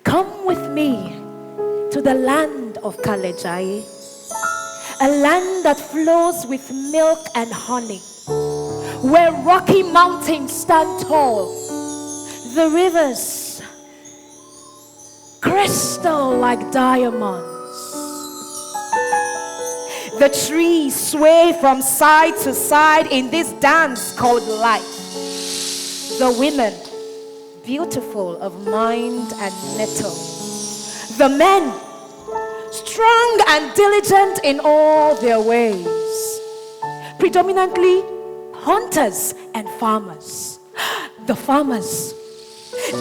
Come with me to the land of Kalejai, a land that flows with milk and honey, where rocky mountains stand tall, the rivers crystal like diamonds, the trees sway from side to side in this dance called life, the women beautiful of mind and mettle, the men strong and diligent in all their ways, predominantly hunters and farmers. The farmers,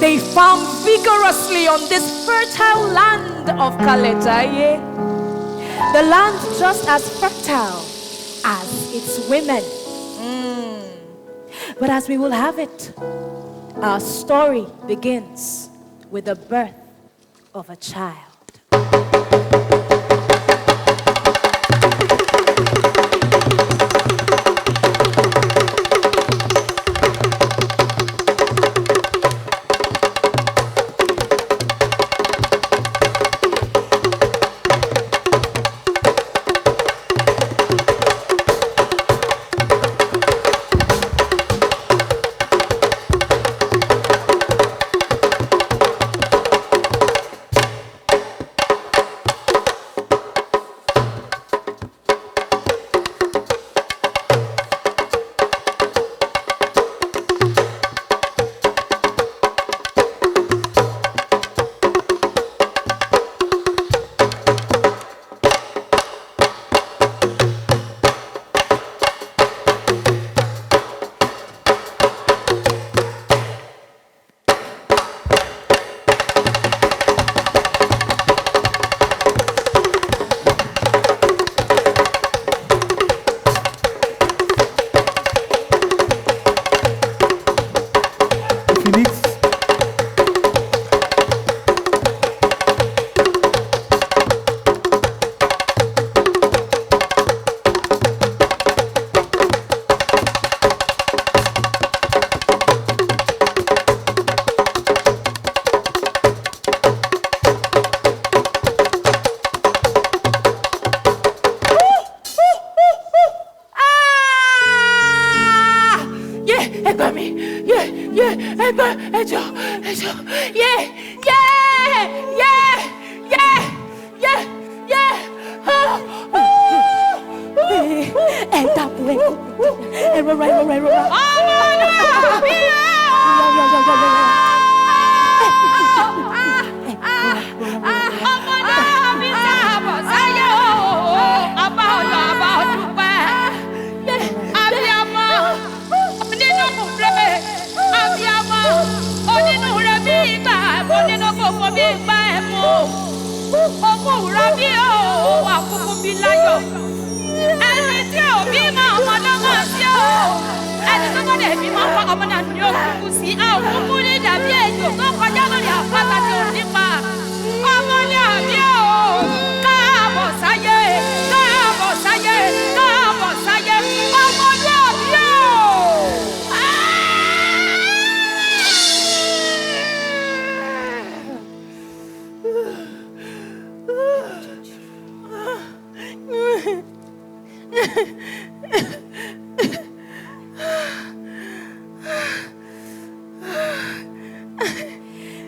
they farm vigorously on this fertile land of Kalejaye, the land just as fertile as its women. But as we will have it, Our story begins with the birth of a child.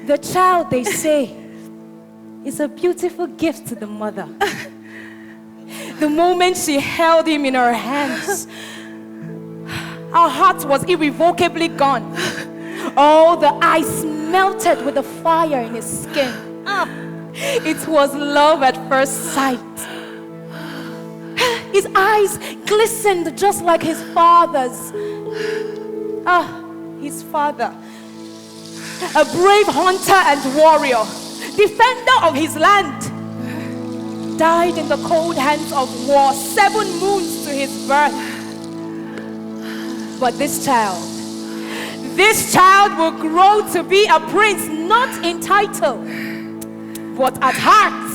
The child, they say, is a beautiful gift to the mother. The moment she held him in her hands, our heart was irrevocably gone. All the ice melted with the fire in his skin. It was love at first sight. His eyes glistened just like his father's. His father. A brave hunter and warrior, defender of his land, died in the cold hands of war 7 moons to his birth. But this child will grow to be a prince, not in title, but at heart.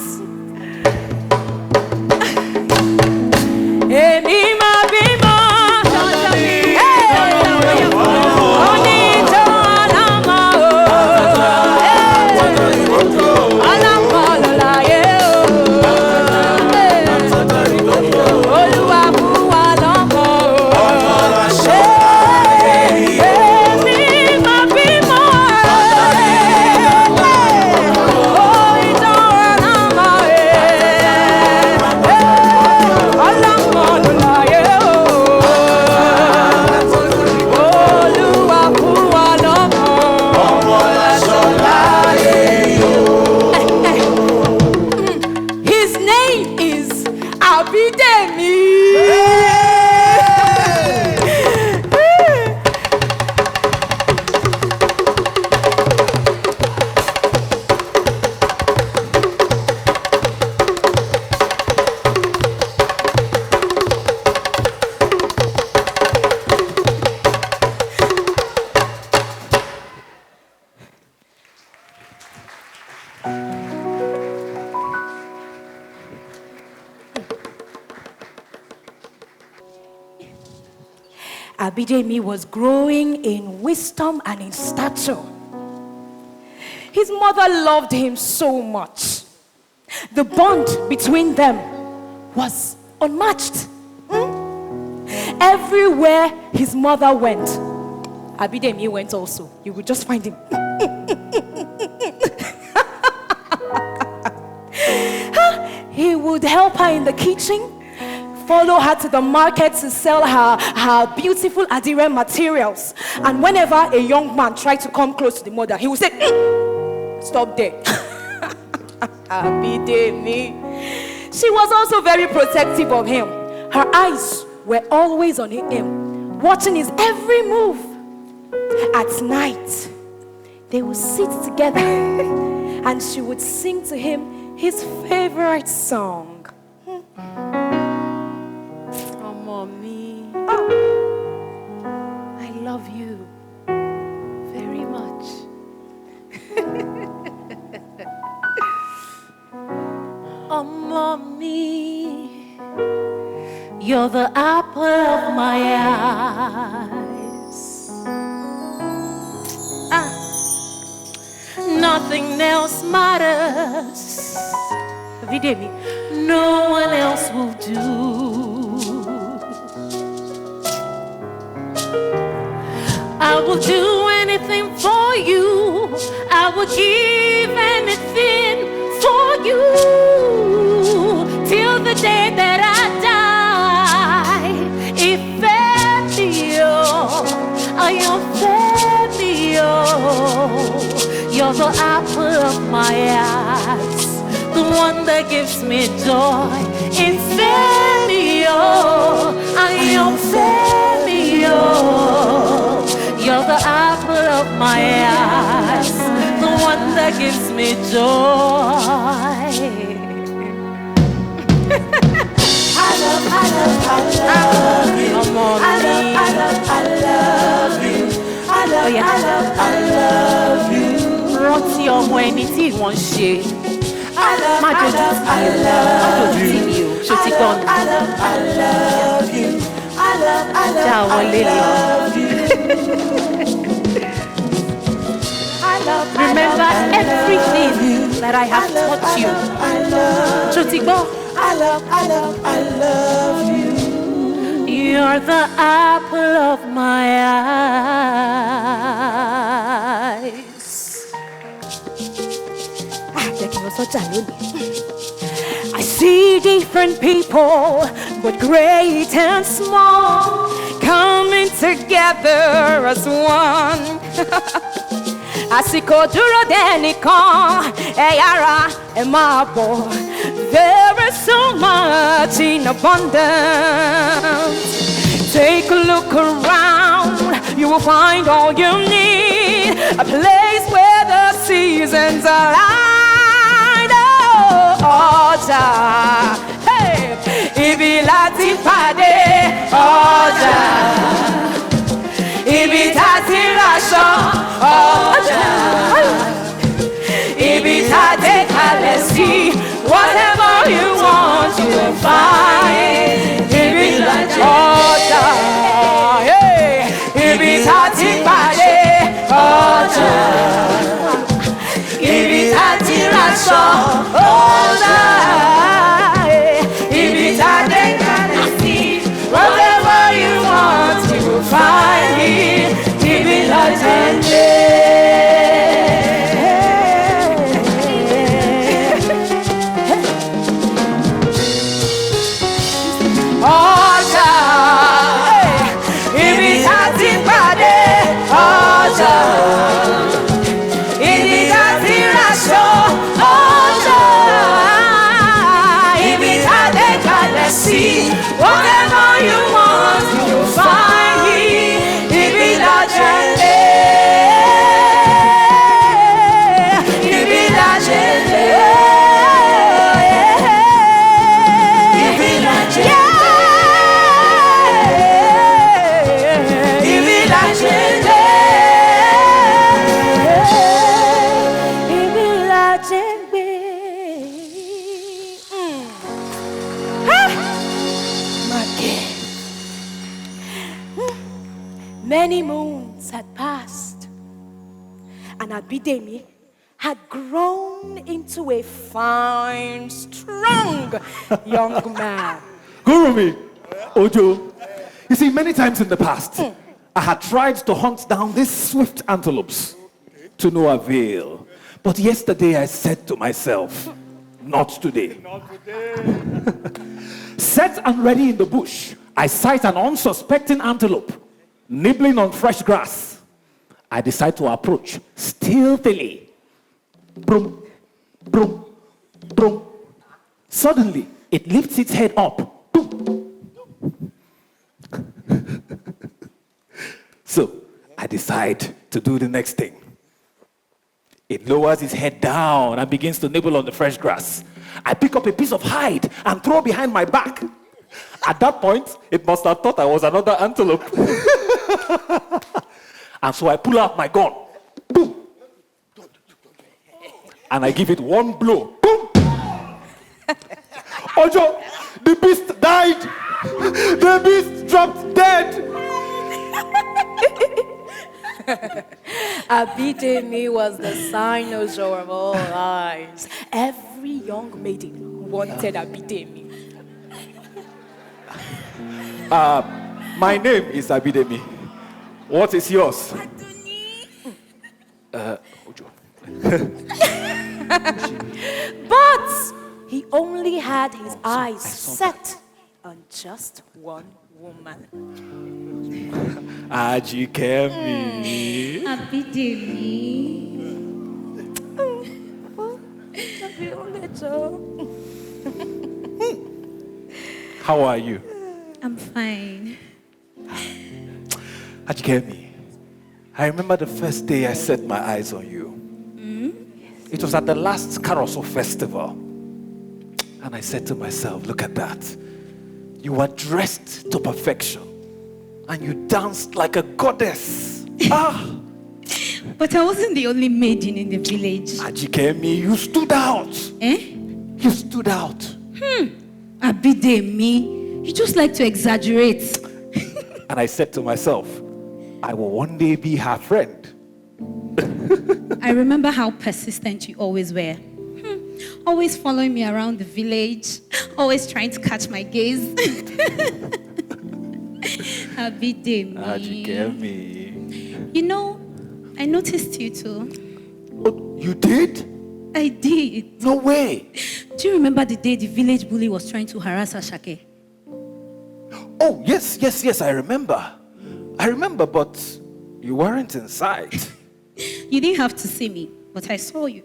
Bidemi was growing in wisdom and in stature. His mother loved him so much. The bond between them was unmatched. Everywhere his mother went, Bidemi went also. You would just find him. He would help her in the kitchen, follow her to the market to sell her beautiful Adire materials. And whenever a young man tried to come close to the mother, he would say, stop there. Bidemi. She was also very protective of him. Her eyes were always on him, watching his every move. At night, they would sit together and she would sing to him his favorite song. Mommy, I love you very much. Oh, mommy, you're the apple of my eyes. Nothing else matters. Bidemi, no one else will do. I will do anything for you. I will give anything for you till the day that I die. I am you're the apple of my eyes, the one that gives me joy. I am you're the apple of my eyes, the one that gives me joy. I love you. I love you. I love you. Rántí ọmọ ẹni tí wọ́n ṣe. Má jòjú tì mí o, ṣó ti gbọ́ nù. Já wọlé lọ. Remember everything that I have taught you. Ṣó ti gbọ́? I love you. You're the apple of my eyes. I see different people, but great and small, coming together as one. Àsìkò dúró dẹ́nìkan, ẹ yára, ẹ máa bọ̀. There is so much in abundance. Take a look around, you will find all you need. A place where the seasons align. Oh, ọjà, hey, ibi láti pàdé ọjà. Ibi tá ti raṣọ ọjà. Ibi tá dé kalẹ̀ sí. Whatever you want, you will find. Ibi láti ọjà, hey, ibi tá ti pàdé ọjà. Ibi tá ti raṣọ ọjà. Ibi tá dé kalẹ̀ sí. Whatever you want, you will find it. Ibi láti ọjà. Many moons had passed, and Bidemi had grown into a fine, strong young man.
Gurumi, Ojo. You see, many times in the past, I had tried to hunt down these swift antelopes to no avail. But yesterday I said to myself, not today. Set and ready in the bush, I sight an unsuspecting antelope nibbling on fresh grass. I decide to approach stealthily. Brum, brum, brum. Suddenly, it lifts its head up. Boom. So, I decide to do the next thing. It lowers its head down and begins to nibble on the fresh grass. I pick up a piece of hide and throw behind my back. At that point, it must have thought I was another antelope. And so I pull out my gun. Boom. And I give it one blow. Boom. Ojo, the beast died. The beast dropped dead.
Bidemi was the cynosure of all eyes. Every young maiden wanted Bidemi.
My name is Bidemi. What is yours? Ojo.
But he only had his eyes set on just one woman.
Ajikemi.
Bidemi.
How are you?
I'm fine.
Ajikemi, I remember the first day I set my eyes on you. It was at the last Carousel Festival. And I said to myself, look at that. You were dressed to perfection. And you danced like a goddess.
But I wasn't the only maiden in the village.
Ajikemi, you stood out. You stood out.
Bidemi, you just like to exaggerate.
And I said to myself, I will one day be her friend.
I remember how persistent you always were. Always following me around the village, always trying to catch my gaze. Bidemi.
Ajikemi.
You know, I noticed you too.
Oh, you did?
I did.
No way.
Do you remember the day the village bully was trying to harass Ashake?
Oh, yes, I remember. But you weren't inside.
You didn't have to see me, but I saw you.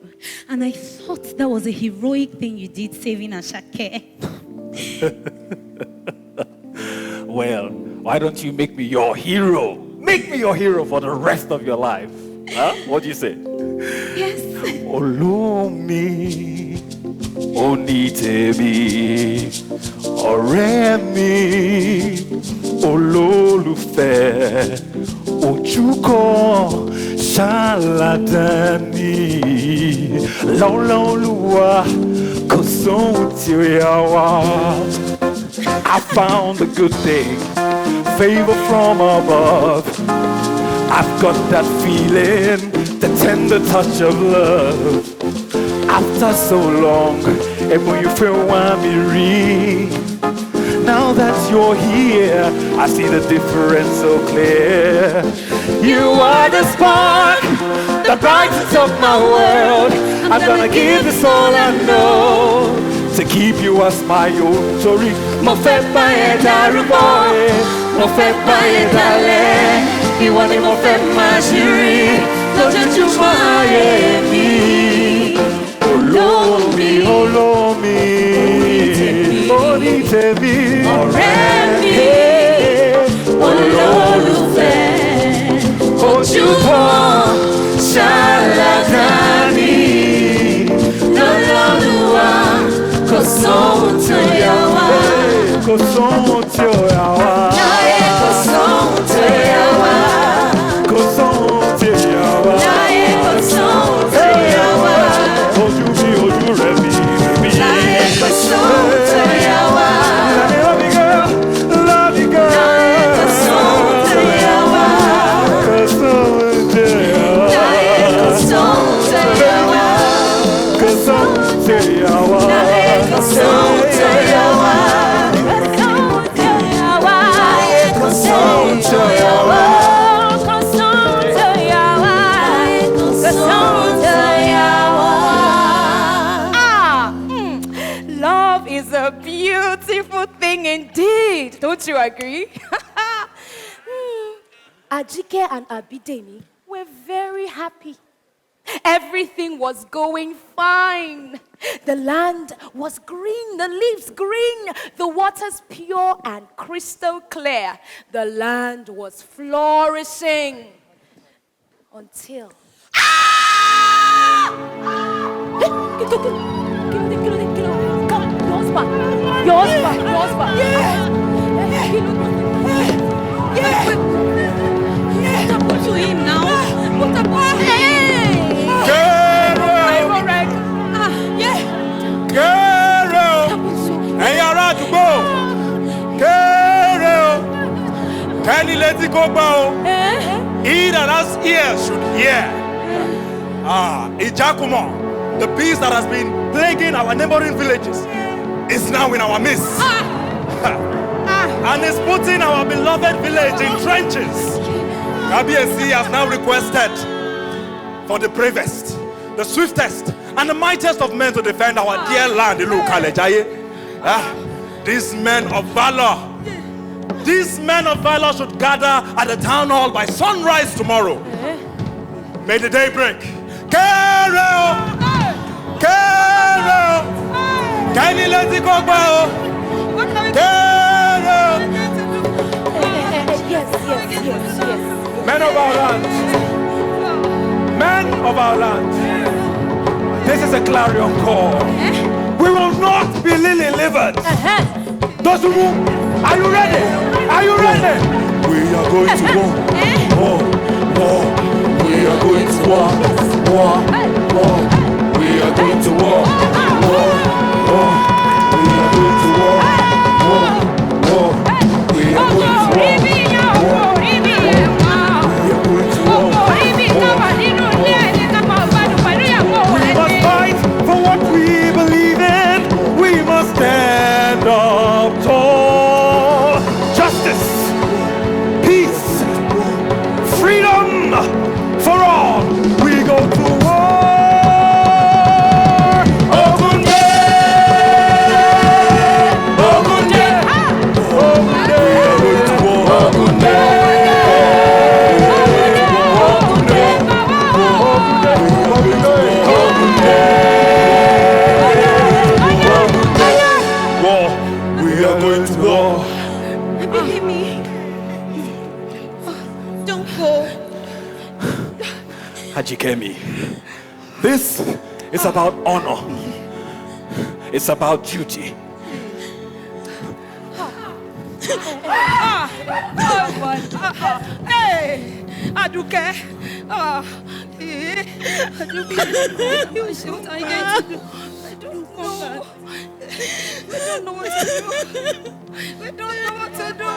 And I thought that was a heroic thing you did, saving Ashake.
Well, why don't you make me your hero? Make me your hero for the rest of your life. Huh? What do you say?
Yes.
Olumi, onítèmi, ọ̀rẹ́ mi, olólùfẹ́, ojúkọ, ṣàlàdàní, lọ́lá Olúwa, kò sóhun tí ó yà wá. I found a good thing, favor from above. I've got that feeling, the tender touch of love. After so long, and when you feel me, now that you're here, I see the difference so clear. You are the spark that brightens up my world. I'm gonna give this all I know to keep you as my own. Sorry, mo fẹ́ bá ẹ dárúkọ, mo fẹ́ bá ẹ dalẹ̀, ìwọ ni mo fẹ́ máa ṣírí lójoojúmọ́ ayé mi. Olómi, onítèmi, ọ̀rẹ́ mi, olólùfẹ́, ojúbọ, ṣàlàdàní, lọ́lọ́lùwà, kò sóhun tí ó yà wá. Kò sóhun tí ó yà wá. Láyé kò sóhun tí ó yà wá. Kò sóhun tí ó yà wá. Láyé kò sóhun tí ó yà wá. Ojú mi, ojú rẹ̀ mi. Láyé kò sóhun tí ó yà wá. Love you girl, love you girl. Láyé kò sóhun tí ó yà wá.
Love is a beautiful thing indeed. Don't you agree? Ajike and Bidemi were very happy. Everything was going fine. The land was green, the leaves green, the waters pure and crystal clear. The land was flourishing until...
What happened to him now? What happened?
He that has ears should hear. Ijakumo, the beast that has been plaguing our neighboring villages, is now in our midst. And is putting our beloved village in trenches. Kabiesi has now requested for the bravest, the swiftest, and the mightiest of men to defend our dear land. These men of valor. These men of valor should gather at the town hall by sunrise tomorrow. May the day break. Carol! Carol! Can you let it go, Carol!
Yes.
Men of our land. Men of our land. This is a clarion call. We will not be lily-livered. Those who are you ready? Are you ready?
We are going to war. War. We are going to war. War. We are going to war. War. We are going to war. War. We are going to war.
We must fight for what we believe in. We must stand up tall. Justice, peace, freedom for all. We go to war. Ogunde, Ogunde, Ogunde, Ogunde,
war. We are going to war.
Bidemi. Don't go.
Hajikemi, this is about honor. It's about duty.
Hey, Aduke. Aduke. You see what I get to do? I don't know. We don't know what to do. We don't know what to do.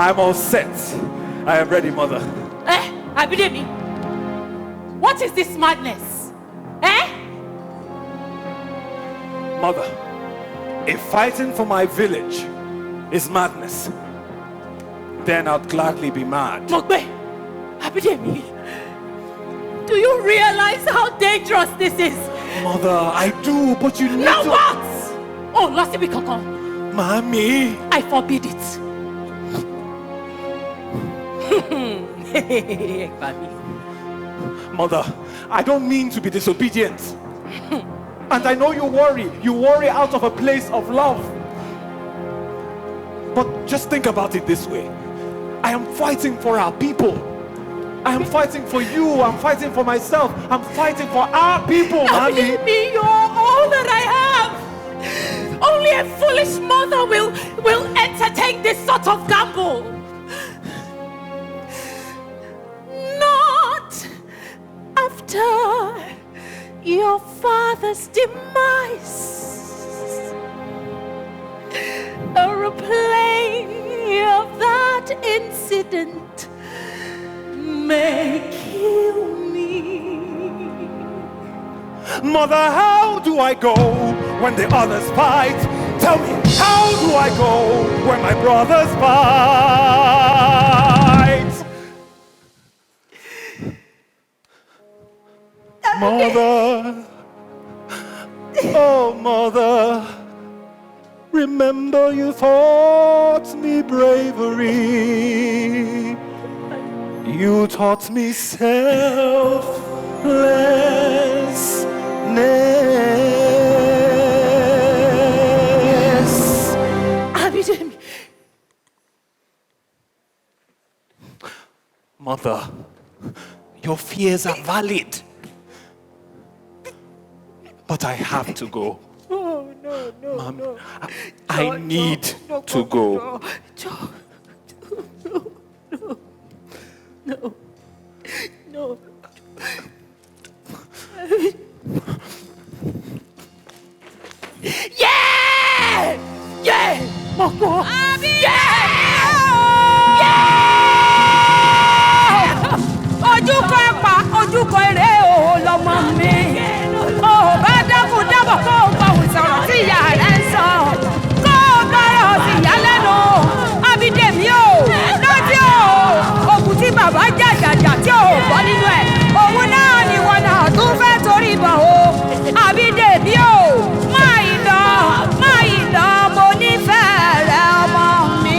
I'm all set. I am ready, mother.
Bidemi, what is this madness?
Mother, if fighting for my village is madness, then I'd gladly be mad.
Mogbe, Bidemi, do you realize how dangerous this is?
Mother, I do, but you need
Now
to...
what? Oh, Losibi Kokon,
Mommy.
I forbid it.
Mother, I don't mean to be disobedient. And I know you worry. You worry out of a place of love. But just think about it this way. I am fighting for our people. I am fighting for you. I'm fighting for myself. I'm fighting for our people, mommy.
Me, you're all that I have. Only a foolish mother will entertain this sort of gamble. Not after your father's demise. A replay of that incident may kill me.
Mother, how do I go when the others fight? Tell me, how do I go when my brothers fight? Mother, oh mother, remember you taught me bravery. You taught me selflessness.
Bidemi.
Mother, your fears are valid. But I have to go.
Oh, no,
Mom,
no.
I need to go.
No. Yeah! Yeah! Moko! Ojúkọ ẹ̀pà, ojúkọ èrè o lọmọ mi. O bá dákun dábọ̀ kó o gbọ́ òun sọ̀rọ̀ tí ìyá rẹ̀ ń sọ. Kó o gbọ́rọ̀ sí ìyá lẹ́nu. Abídèmí o, lọ́tí o, ògùn tí bàbá jàjàjà tí ò bọ́ nínú ẹ̀. Òun náà ni wọn náà tún fẹ́ torí bọ̀ o. Abídèmí o, máa lọ, mo nífẹ̀ẹ́ rẹ ọmọ mi.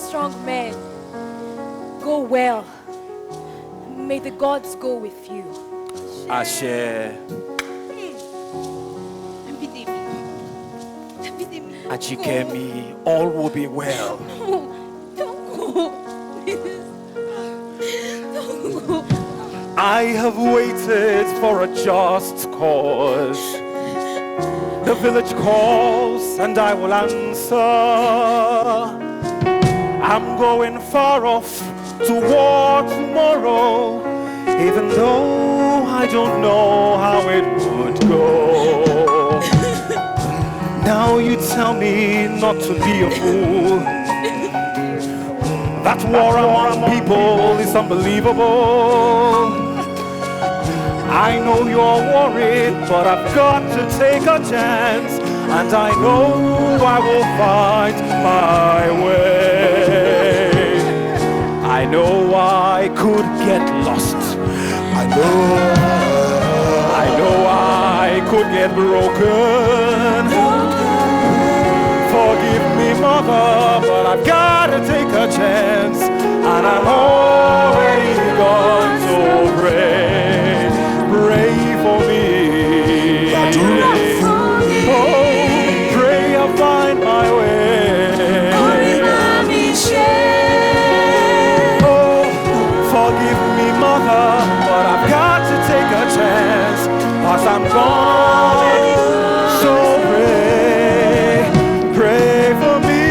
Strong men, go well. May the gods go with you.
Ashe, Achikemi, all will be well.
Don't go. Please. Don't go.
I have waited for a just cause. The village calls and I will answer. I'm going far off to war tomorrow, even though I don't know how it would go. Now you tell me not to be a fool. That war among people is unbelievable. I know you're worried, but I've got to take a chance. And I know I will find my way. I know I could get lost. I know I could get broken. Forgive me, mother, but I've got to take a chance. And I'm already gone, so pray for me. Pray I'll find my way. Oh, 'cause I'm gone. So pray for me.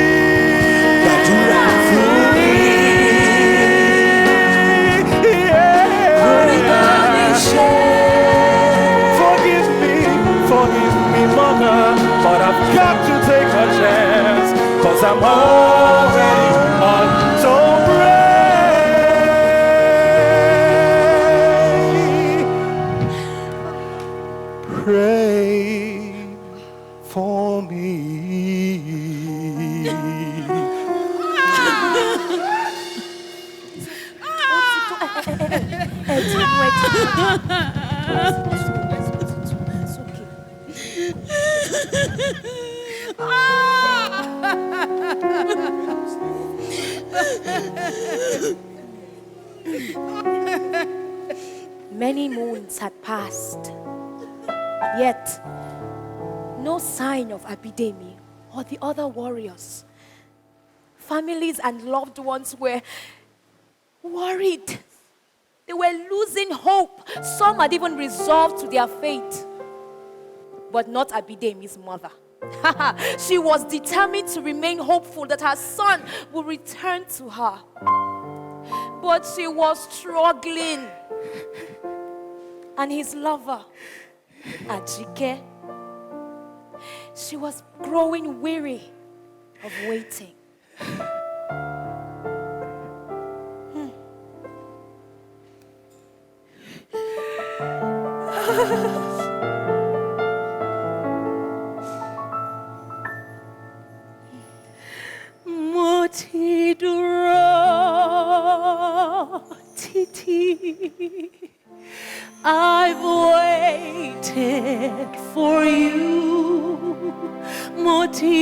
Forgive me, mother, but I've got to take a chance, 'cause I'm already on. So pray for me.
Many moons had passed, yet no sign of Bidemi or the other warriors. Families and loved ones were worried. They were losing hope. Some had even resolved to their fate. But not Bidemi's mother. She was determined to remain hopeful that her son would return to her. But she was struggling. And his lover, Ajike, she was growing weary of waiting.
I've waited for you, Motimurade.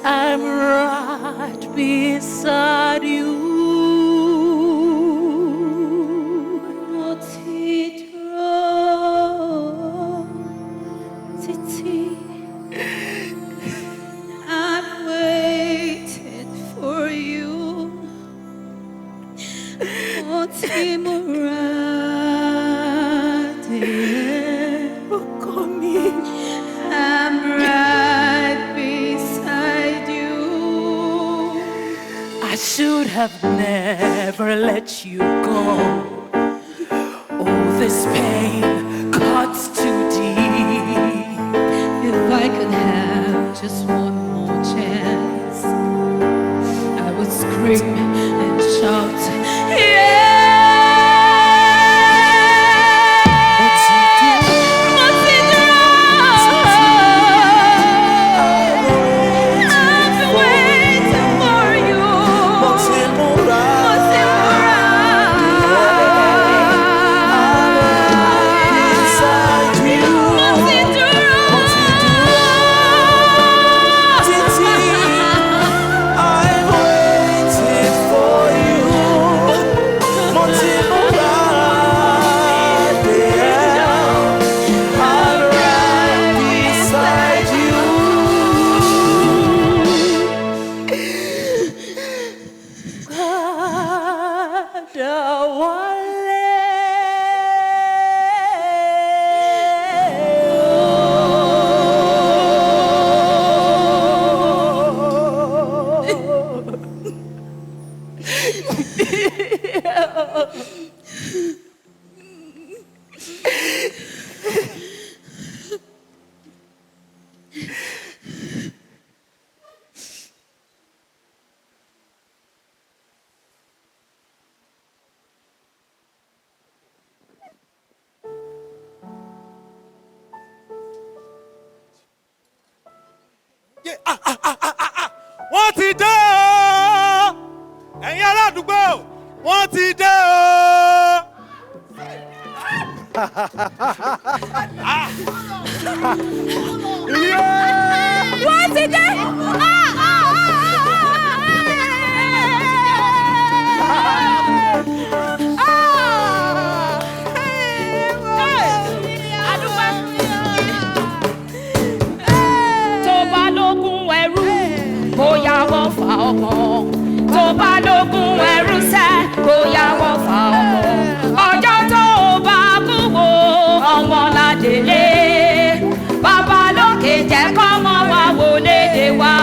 I'm right beside you. I've waited for you. I'm right beside you. I should have never let you go. Oh, this pain cuts too deep. If I could have just one more chance, I would scream and shout, yeah!
Wọ́n ti dé o, ẹ̀yin aládùúgbò, wọ́n ti dé o.
Wọ́n ti dé.
Tó bá lógún ẹrú, bóyá wọ́n fa ọkàn.
tó bá lógún ẹrú sẹ́ kó yáwọ́ fà ọmọ. Ọjọ́ tó bá kú wo ọmọ ládélé. Bàbá lókè jẹ́ kọ́mọ wa wò lédè wa.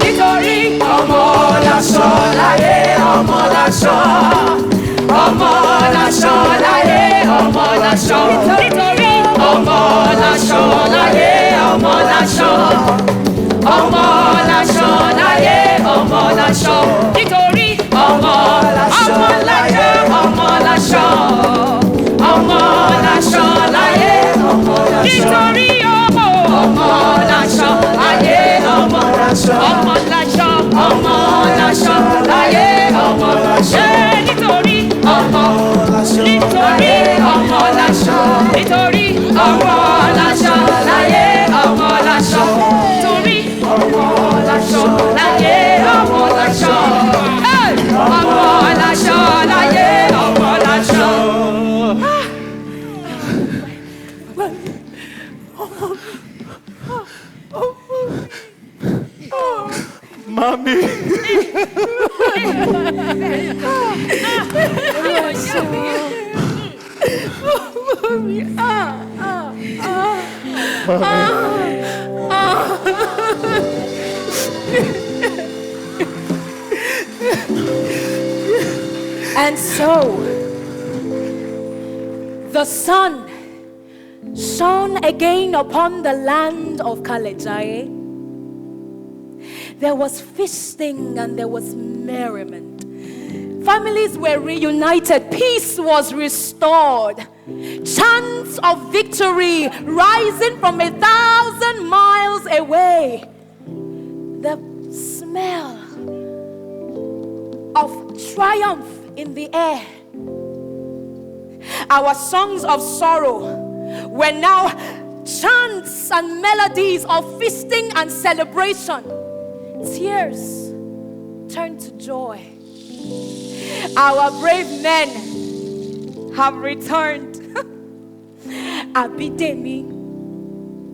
Nítorí ọmọ láṣọ láyé ọmọ láṣọ. Ọmọ láṣọ láyé ọmọ láṣọ. Nítorí ọmọ láṣọ ọmọ láṣọ. Ọmọ láṣọ láyé ọmọ láṣọ. Nítorí ọmọ láṣọ láyé ọmọ láṣọ. Ọmọ láṣọ láyé ọmọ láṣọ. Nítorí ọmọ láṣọ nítorí ọmọ láṣọ láyé ọmọ láṣọ. Torí ọmọ láṣọ láyé ọmọ láṣọ. Ọmọ láṣọ láyé ọmọ láṣọ.
Mommy.
And so the sun shone again upon the land of Kalejaye. There was feasting and there was merriment. Families were reunited. Peace was restored. Chants of victory rising from 1,000 miles away. The smell of triumph in the air. Our songs of sorrow were now chants and melodies of feasting and celebration. Tears turned to joy. Our brave men have returned. Bidemi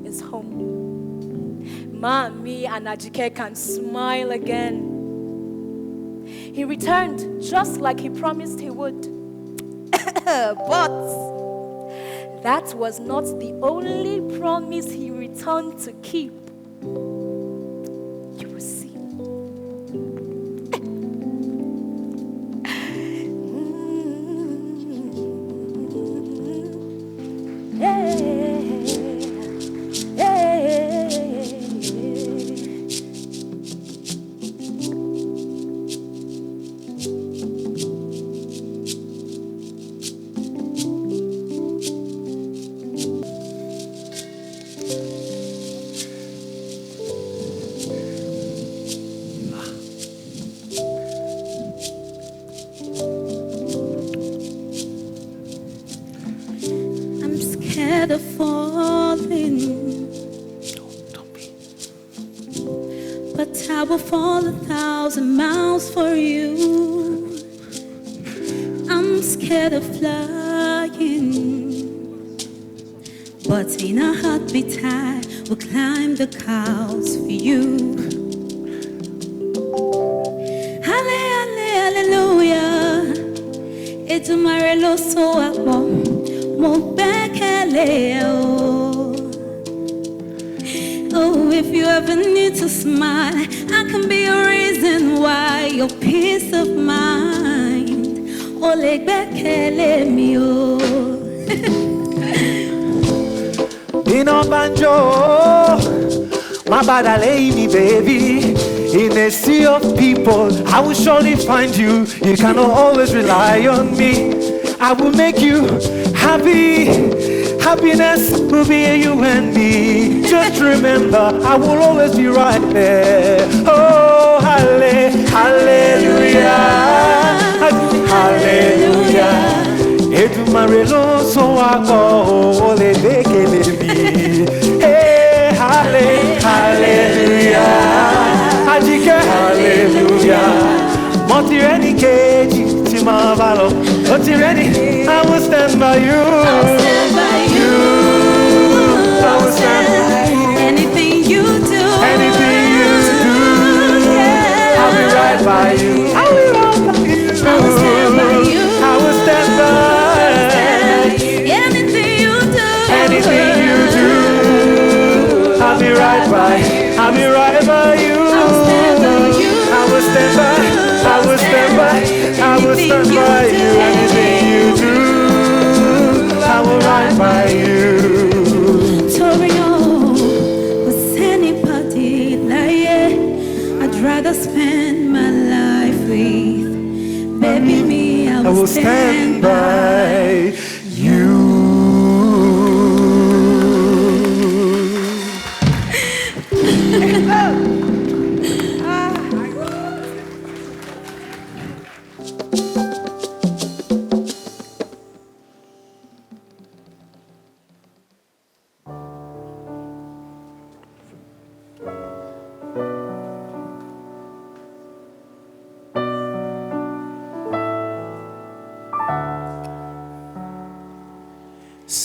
is home. Mami and Ajike can smile again. He returned just like he promised he would. But that was not the only promise he returned to keep. You will see.
Of falling,
Don't be.
but I will fall 1,000 miles for you. I'm scared of flying, but in a heartbeat I will climb the clouds for you. Hallelujah, Edumare lo so apo. Oh, if you ever need to smile, I can be a reason why your peace of mind.
Dino banjo, my bad lady baby. In a sea of people, I will surely find you. You cannot always rely on me. I will make you happy. Happiness will be you and me. Just remember, I will always be right there. Oh, hallelujah, hallelujah. Edumare lo so ako ole bekele mi. Hey, hallelujah. by you.
I will stand by you.
I will stand.
Anything you do.
Anything you do, I'll be right by you. I will right by you.
I will stand by you.
I will stand by.
Anything you do.
Anything you do, I'll be right by you. I'll be right by you.
I will stand by you.
I will stand by. I will stand by. I will stand by you. Anything you do, I will right by you.
Torio, was anybody like? I'd rather spend my life with. Baby, me, I will stand by
you.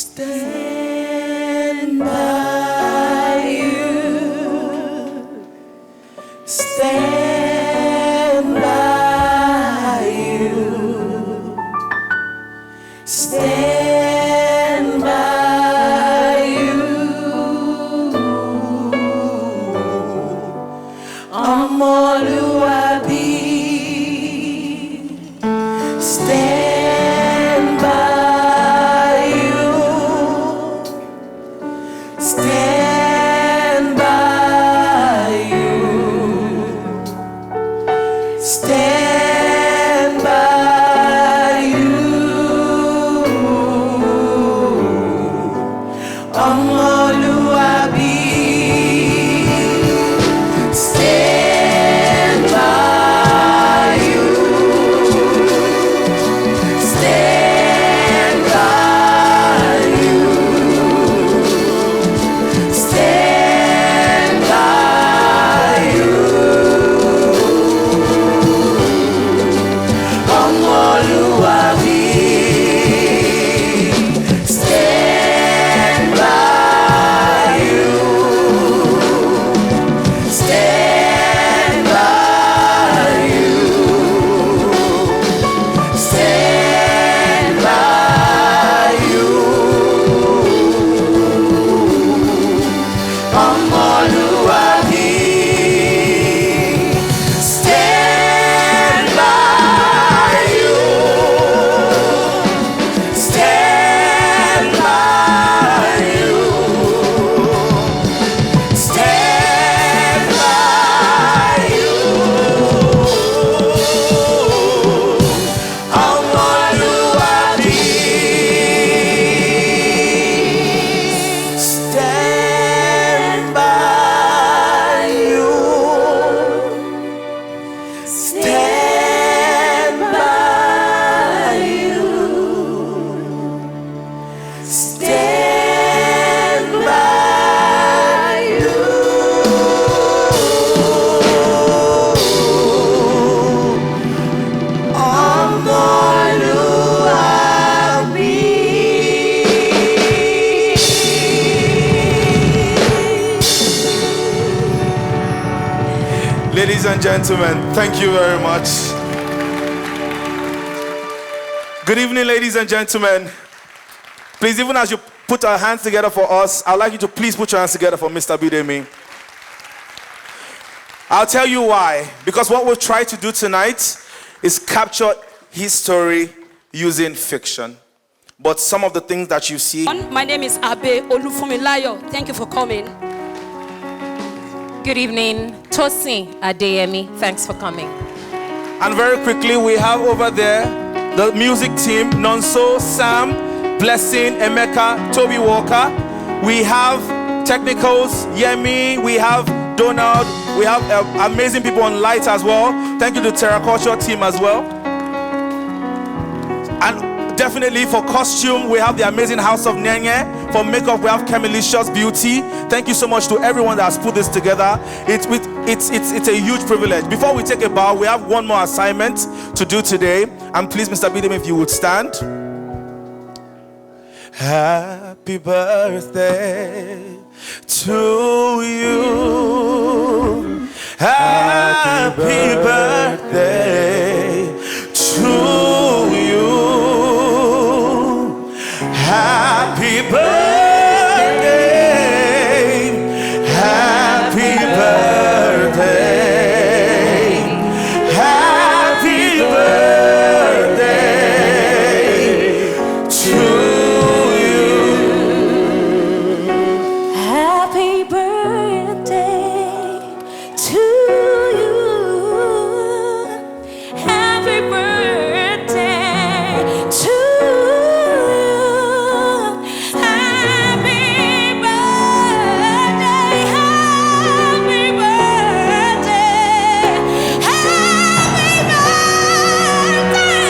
Stand by you. Stand by you. Stand by you. Omoluabi. Stand by you. Stand by you. Stand by you. Omoluabi. Stand by you. Stand by you. Stand by you. Omoluabi. Stand by you. Stand by you. Stand by you. Omoluabi. Stand by you. Stand by you. Stand by you. Omoluabi. Stand by you. Stand by you. Stand by you.
Ladies and gentlemen, thank you very much. Good evening, ladies and gentlemen. Please, even as you put our hands together for us, I'd like you to please put your hands together for Mr. Bidemi. I'll tell you why. Because what we'll try to do tonight is capture his story using fiction. But some of the things that you see.
My name is Abe Olufumilayo. Thank you for coming.
Good evening, Tosin Adeyemi. Thanks for coming.
And very quickly, we have over there the music team, Nonso, Sam, Blessing, Emeka, Toby Walker. We have technicals, Yemi. We have Donald. We have amazing people on lights as well. Thank you to the Terraculture team as well. And definitely for costume, we have the amazing House of Nyenye. For makeup, we have Kemelicious Beauty. Thank you so much to everyone that has put this together. It's a huge privilege. Before we take a bow, we have one more assignment to do today. And please, Mr. Bidemi, if you would stand. Happy birthday to you. Happy birthday to you. Happy birthday. Happy birthday. Happy birthday to you.
Happy birthday to you. Happy birthday to you. Happy birthday. Happy birthday. Happy birthday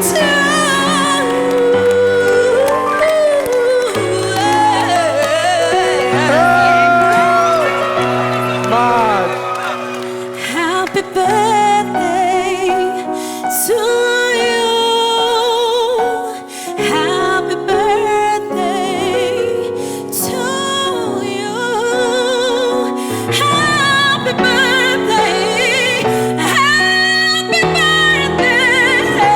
to Happy birthday to you. Happy birthday to you. Happy birthday. Happy birthday.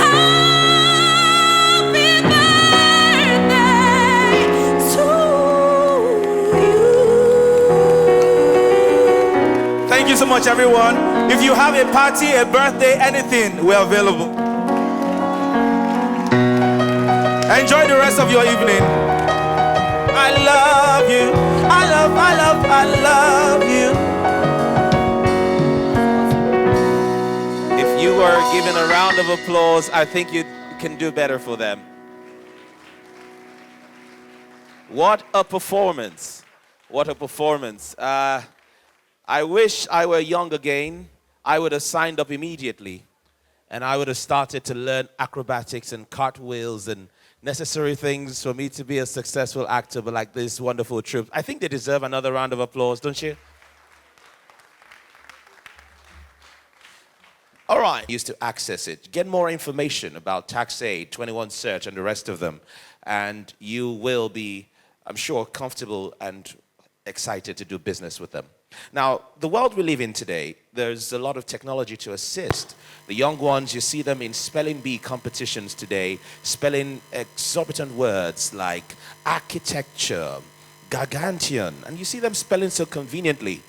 Happy birthday to you.
Thank you so much, everyone. If you have a party, a birthday, anything, we're available. Enjoy the rest of your evening. I love you. I love you.
If you were given a round of applause, I think you can do better for them. What a performance. What a performance. I wish I were young again. I would have signed up immediately. And I would have started to learn acrobatics and cartwheels and necessary things for me to be a successful actor, but like this wonderful troupe. I think they deserve another round of applause, don't you? All right, used to access it. Get more information about Tax Aid, 21 Search, and the rest of them. And you will be, I'm sure, comfortable and excited to do business with them. Now, the world we live in today, there's a lot of technology to assist. The young ones, you see them in spelling bee competitions today, spelling exorbitant words like architecture, gargantuan, and you see them spelling so conveniently.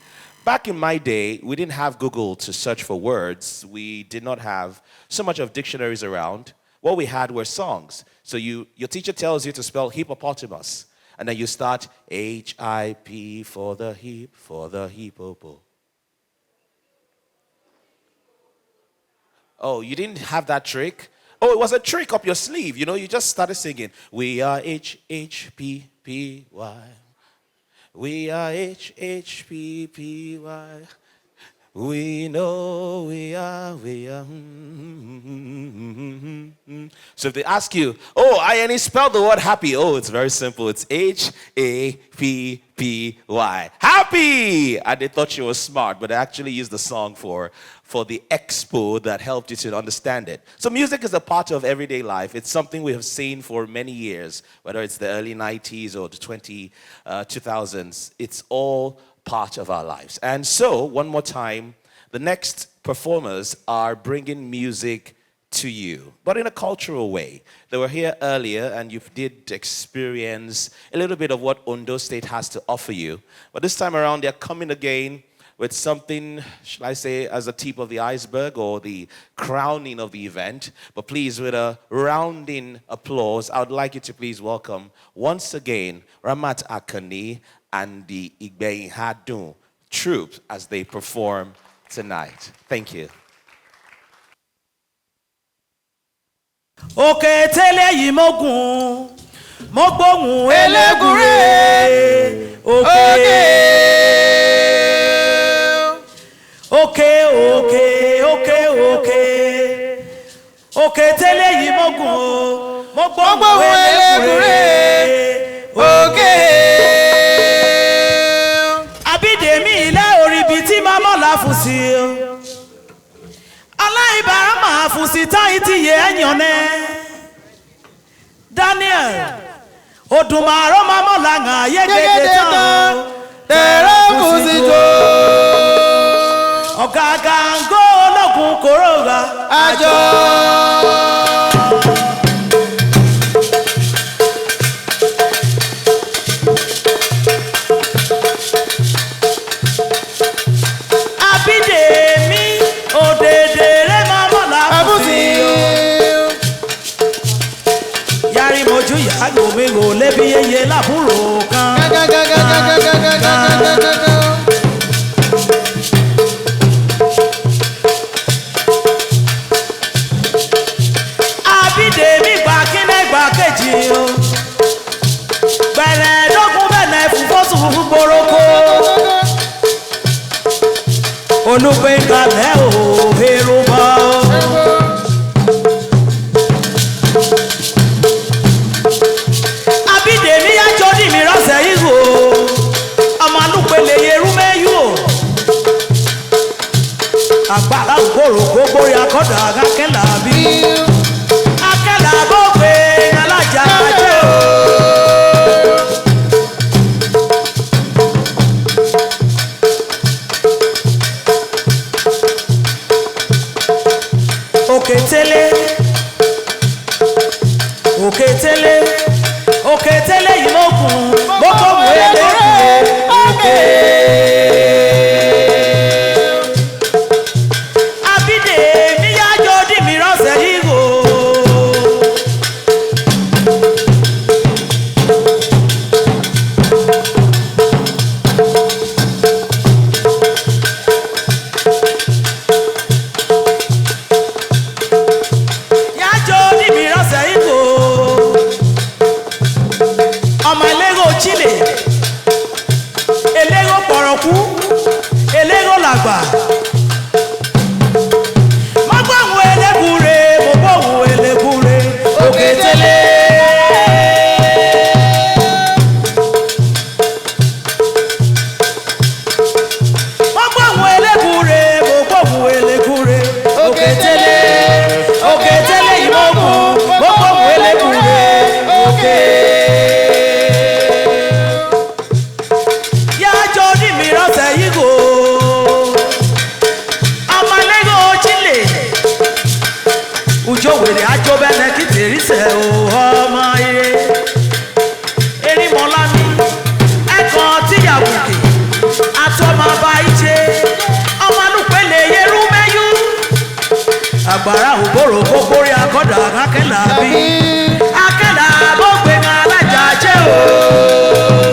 Back in my day, we didn't have Google to search for words. We did not have so much of dictionaries around. What we had were songs. So your teacher tells you to spell hippopotamus. And then you start H-I-P for the hippopo. Oh, you didn't have that trick? Oh, it was a trick up your sleeve. You know, you just started singing. We are H-H-P-P-Y. We are H-H-P-P-Y. We know we are. So if they ask you, oh, I only spelled the word happy. Oh, it's very simple. It's H-A-P-P-Y. Happy! And they thought you were smart, but they actually used the song for the expo that helped you to understand it. So music is a part of everyday life. It's something we have seen for many years, whether it's the early 90s or the 2000s. It's all part of our lives. And so, one more time, the next performers are bringing music to you, but in a cultural way. They were here earlier, and you did experience a little bit of what Ondo State has to offer you. But this time around, they're coming again with something, shall I say, as a tip of the iceberg or the crowning of the event. But please, with a rounding applause, I would like you to please welcome once again Ramat Akani and the Igbeyin Hadun troupe as they perform tonight. Thank you.
Òkè tẹ́lẹ̀ yìí mọ́gùn mọ́gbóhùn elégúnrè òkè òkè òkè òkè òkè òkè tẹ́lẹ̀ yìí mọ́gùn mọ́gbóhùn elégúnrè òkè. Bidemi ilé orí bíi tí màmá láfù sí o. Aláìbára máa fún sí táyì tí yẹ ẹ̀yàn nẹ́. Daniel Odumaro mama langa yegede tan
Tere musijo
Ọ̀gágá ngo ológun koroga
ajo
Bidemi odedere mama labusi Yari moju yago mi go lebi yeye laburo kan Bidemi gba kine gba keji o Bẹ̀rẹ̀ dógún bẹ̀rẹ̀ fúnfọ́sùn fún gboroko Olùgbé kalẹ̀ o èrò bọ̀ Bidemi yájọ́ ní mi rọ́sẹ̀ yìí o ọmọ alúpele yerú mẹ́yù o Àgbàrá ògbòrò gbogbo yakọ́dà akẹ́là bí akẹ́là bó pé alájà ajé o. Òkètélé yìí ló kùn gbogbo wẹ́lẹ́ òkè. Bidemi yájọ́ dì mí rọ́sẹ̀ yìí o. Yájọ́ dì mí rọ́sẹ̀ yìí o. Ọmọ elérò Chile elérò pọ̀rọ̀kú elérò làgbà mo gbọ́ òun elégure mo gbọ́ òun elégure Òkètélé. Mo gbọ́ òun elégure mo gbọ́ òun elégure Òkètélé. Òkètélé yìí mo kù mo gbọ́ òun elégure òkè. Yájọ́ ní mi rọ́sẹ̀ yìí gò ọmọlẹ́gò Chile ujó wèrè ajó bẹ́ẹ̀ kí tèrísẹ̀ o ọmọ ire erímọ́lá mi ẹ̀kan tíyàwókè àtọ́mọba ìjẹ́ ọmọ alúpẹ̀lẹ̀ yerú mẹ́yú Àgbàrá ògbòrò gbogbo rí akọ́dà akẹ́là bí akẹ́là bó gbé alájà jẹ́ o.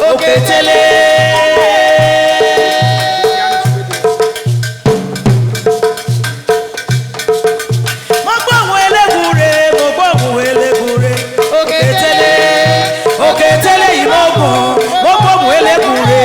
Òkètélé. Mo gbọ́ òun elégure mo gbọ́ òun elégure Òkètélé. Òkètélé yìí mo gùn mo gbọ́ òun elégure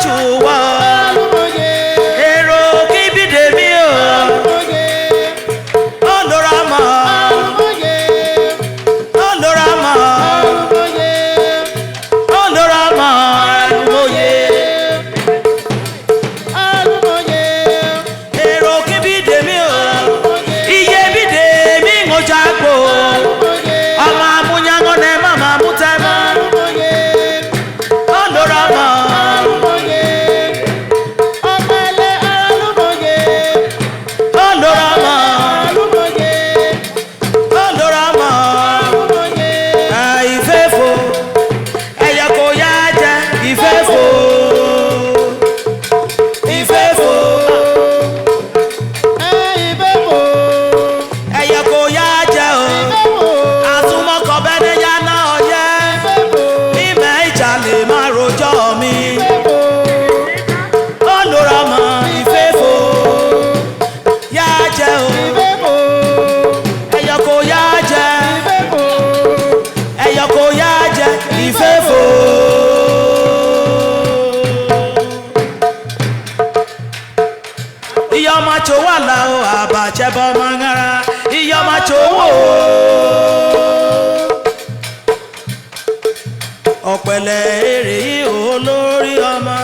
chuwa ero ki Bidemi o Olorama Olorama Olorama moye ero ki Bidemi o iye Bidemi ngojagbo ama munyango ne mama mutema Olorama Olorama Olorama ifefo eya ko ya je ifefo ifefo eya ko ya je o asumo ko bene ya na oye ime ijale ma rojo mi Olorama ifefo ya je o eya ko ya je eya ko ya je ifefo iya ma cho wala o abache bo mangara iya ma cho wo ọ̀pẹ̀lẹ̀ èrè yìí olórí ọmọ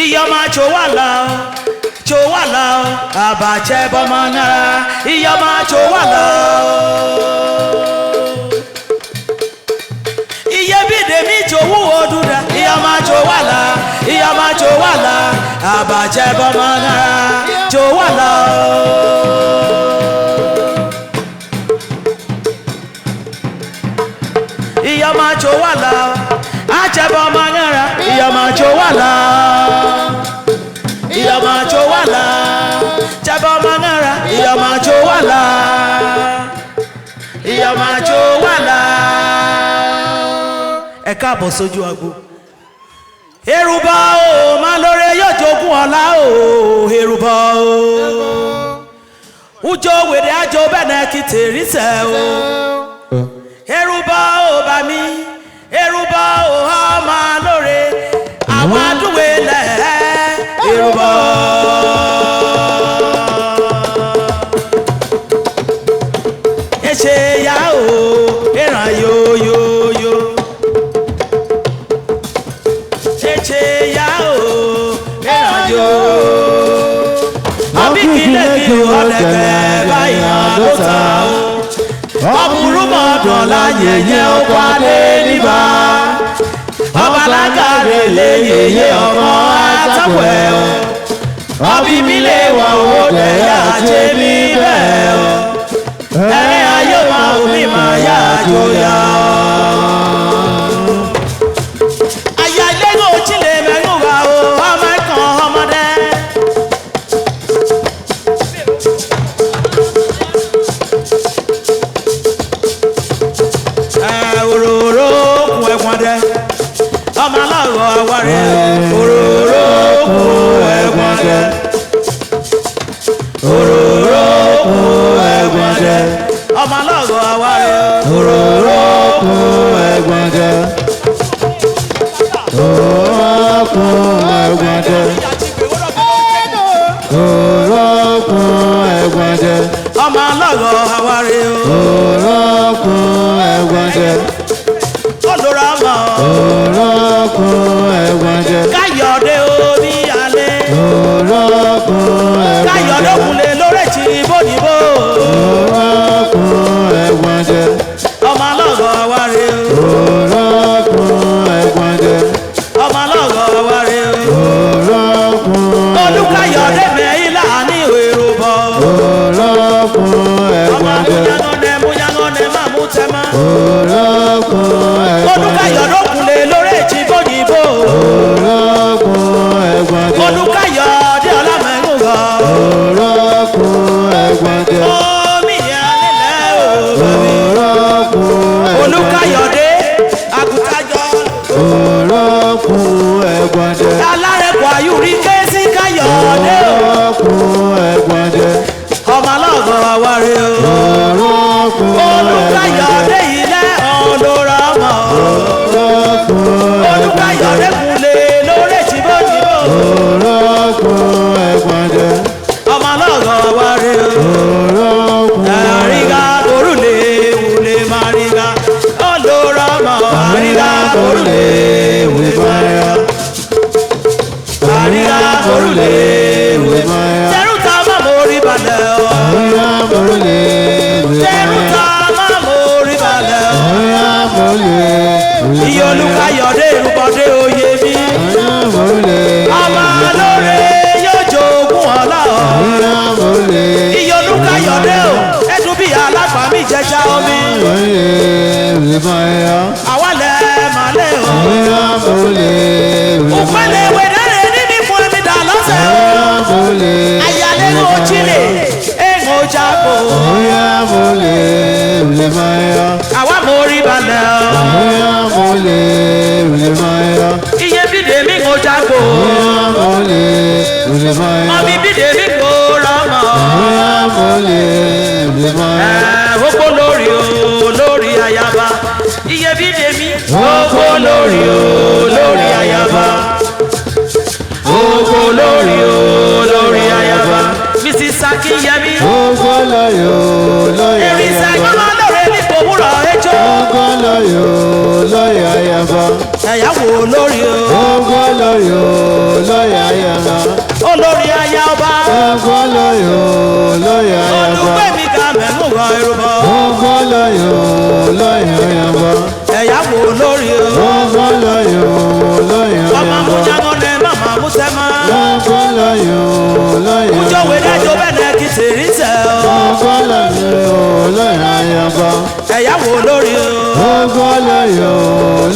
iya ma cho wala o abache bo mangara iya ma cho wala o iye Bidemi cho wo oduda iya ma cho wala abache bo mangara cho wala o iya ma cho wala ajebo mangara iya ma cho wala jebo mangara iya ma cho wala ẹ káàbọ̀ sójú agbo Èrùbà o má lóore yóò jogún ọlá o Èrùbà o ujo wèrè ajo bẹ́ẹ̀ kí tèrí sẹ́ o Èrùbà o bá mi Èrùbà o ọmọ lóore àwọn adúwé lẹ̀ Èrùbà ẹ ṣe ya o ìran yóyóyó ẹ ṣe ya o ìran yó àbí kílẹ̀ kí ọ̀dẹ̀kẹ̀ báyìí àlọ́ta o ọkùnrin mọ̀ọ́dọ̀ láyẹyẹ ọkọ̀ alẹ́ níbà ọba lágàrẹ̀ lè yẹyẹ ọmọ àtàwẹ̀ o ọbí mi lè wọ̀ owó lẹ́yà jẹ́ mi bẹ́ẹ̀ o ẹ̀rín ayé máa omi máa yá àjọyà àyà ilé-ìwé òjìlẹ̀ mẹ́rin wà o ọmọ ẹ̀kan ọmọdé. Òróró kun ẹ̀gbọ́n dẹ ọmọ aláwọ̀ àwárẹ̀ òróró kun ẹ̀gbọ́n dẹ òróró kun ẹ̀gbọ́n dẹ ọmọ aláwọ̀ àwárẹ̀ òróró kun ẹ̀gbọ́n dẹ òróró kun ẹ̀gbọ́n dẹ òróró kun ẹ̀gbọ́n dẹ ọmọ aláwọ̀ àwárẹ̀ òróró kun ẹ̀gbọ́n dẹ Olorama òróró kun ẹ̀gbọ́n dẹ Káyọ̀dé omi alẹ́ òróró kun ẹ̀gbọ́n dẹ Káyọ̀dé òkúlẹ̀ lórí ti bódìbò òróró kun ẹ̀gbọ́n dẹ ọmọ aláwọ̀ àwárẹ̀ òróró kun ẹ̀gbọ́n dẹ ọmọ aláwọ̀ àwárẹ̀ òróró kun Olúkáyọ̀dé mẹ́yìn láàánú Èrùbà òróró kun ẹ̀gbọ́n dẹ ọmọ múyangọ́nẹ máa mú tẹ́má òróró kun ẹ̀gbọ́n dẹ Olúkáyọ̀dé òkúlẹ̀ lórí ti bódìbò òróró kun ẹ̀gbọ́n dẹ Olúkáyọ̀dé ọlámẹ́rún wọ̀ òróró kun ẹ̀gbọ́n dẹ omi yẹn nílẹ̀ òróró kun ẹ̀gbọ́n dẹ Olúkáyọ̀dé àgùntàjọ òróró kun ẹ̀gbọ́n dẹ alárẹ̀kọ̀ àyùrí kẹ́sí Káyọ̀dé òróró kun ẹ̀gbọ́n dẹ ọmọ aláwọ̀ àwárẹ̀ òróró kun ẹ̀gbọ́n dẹ Olúkáyọ̀dé ilẹ̀ Olorama òróró kun Òpẹ́lẹ̀ wẹ̀dẹ́rẹ̀ níbi fún ẹ̀mí dà lọ́sẹ̀ o. Àyàlẹ́ ló chile, èèmọ̀ jágbó. Àwa mo rí balẹ̀ o. Iye Bidemi kò jágbó. Ọbí Bidemi kò rọmọ. Gbogbo lórí o, lórí ayaba. Iye Bidemi. Gbogbo lórí o, lórí ayaba. Gbogbo lórí o, lórí ayaba. Mrs. Akinyemi.
Gbogbo lórí o, lórí ayaba.
Èrìsà ìgbọ́mọ lórí ní kòwúrọ̀ ẹjọ́.
Gbogbo lórí o, lórí ayaba.
Ẹ̀yàwó lórí o.
Gbogbo lórí o, lórí ayaba.
Olórí ayaba.
Gbogbo lórí o, lórí ayaba.
Olùgbẹ́mi ká mẹ́nu wọ irúbọ.
Gbogbo lórí o, lórí ayaba.
Ẹ̀yàwó lórí o.
Gbogbo lórí o, lórí ayaba.
Ọmọ amúnyángọ́ ní màmá músẹ́má.
Gbogbo lórí o, lórí ayaba.
Kújọ́ wẹ̀dájọ́ bẹ́ẹ̀ kì í tèrí tẹ̀ o.
Gbogbo lórí o, lórí ayaba.
Ẹ̀yàwó lórí o.
Gbogbo lórí o,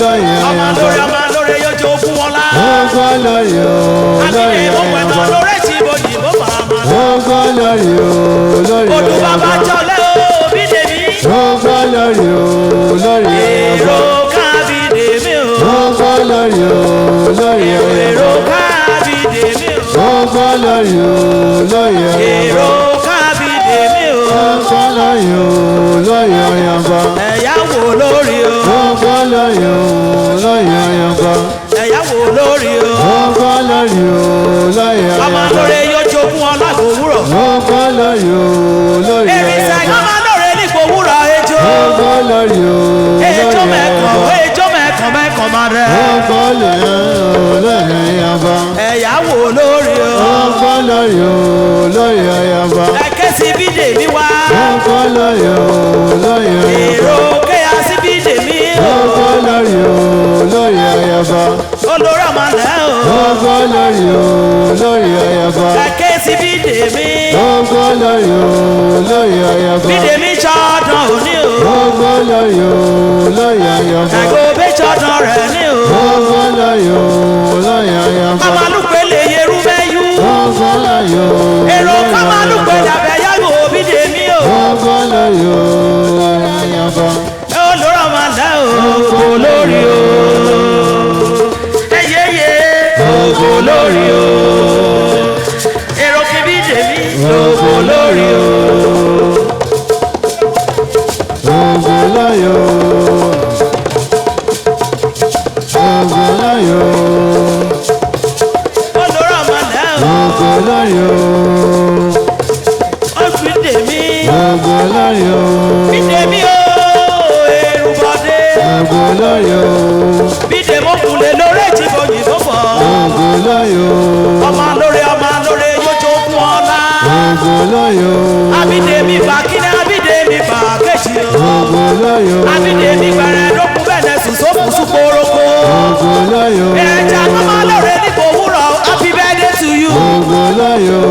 lórí ayaba.
Ọmọ lórí yóò jó fún wọn lá.
Gbogbo lórí o, lórí
Àbílẹ̀ ìwọ̀n pẹ̀lú
ayaba.
lórí tí mo yìnbó màmá.
Gbogbo lórí o, lórí ayaba.
Odù bàbá jọlẹ̀ o, Bidemi.
Gbogbo lórí o, lórí ayaba.
Èrò ká Bidemi o.
Gbogbo lórí o, lórí ayaba.
Èrò ká Bidemi o.
Gbogbo lórí o, lórí ayaba.
Èrò ká Bidemi o.
Gbogbo lórí o, lórí ayaba.
Ẹ̀yàwó lórí o.
Gbogbo lórí o, lórí ayaba.
Ẹ̀yàwó lórí o.
Gbogbo lórí o, lórí ayaba.
Ọmọ lórí yóò jó fún ọ lágbo òwúrọ̀.
Gbogbo lórí o, lórí
Èrìsà
ayaba.
ìgbọ́mọ lórí ní kòwúrọ̀ ẹjọ́.
Gbogbo lórí o,
Ẹjọ́
lórí
mẹ́kàn,
ayaba.
ẹjọ́ mẹ́kàn máa rẹ̀.
Gbogbo lórí o, lórí ayaba.
Ẹ̀yàwó lórí o.
Gbogbo lórí o, lórí ayaba.
Ẹ̀kẹ́ sí Bidemi wá.
Gbogbo lórí o, lórí
Èrò
ayaba.
kéya sí Bidemi o.
Gbogbo lórí o, lórí ayaba.
Olórí ọmọ lẹ́ o.
Gbogbo lórí o, lórí ayaba.
Ẹ̀kẹ́ sí Bidemi.
Gbogbo lórí o, lórí ayaba.
Bidemi ṣọ́dún òní o.
Gbogbo lórí o, lórí ayaba.
Ẹ̀gọ́bẹ́ ṣọ́dún rẹ̀ ní o.
Gbogbo lórí o, lórí ayaba.
Kọ́mọlúpẹ̀ lè yerú mẹ́yú.
Gbogbo lórí o,
Èrò
lórí
kọ́mọlúpẹ̀
ayaba.
dàbẹ̀ yàgò Bidemi o.
Gbogbo lórí o, lórí ayaba.
Olórí ọmọ lẹ́ o. Olórí o. Ẹyẹyẹ. Olórí o. Èrò kí Bidemi. Olórí o.
Gbogbo lórí o. Gbogbo lórí o.
Olórí ọmọ lẹ́ o.
Gbogbo lórí o.
Ó fi Bidemi.
Gbogbo lórí o.
Bidemi o. Èrùbọ̀dé.
Gbogbo lórí o.
Bidemi òkùnlé lórí ìjìbọn yìnbọn fọ.
Gbogbo lórí o.
Ọmọ lórí yóò jó fún ọ lá.
Gbogbo lórí o.
Abídèmí fà kíní Abídèmí fà kejì o.
Gbogbo lórí o.
Abídèmí gbẹrẹ lókun bẹ́ẹ̀ sùn sófun súporoko.
Gbogbo lórí o.
Ẹja mọ́mọ́ lóore ní kò wúrọ̀ happy birthday to you.
Gbogbo lórí o.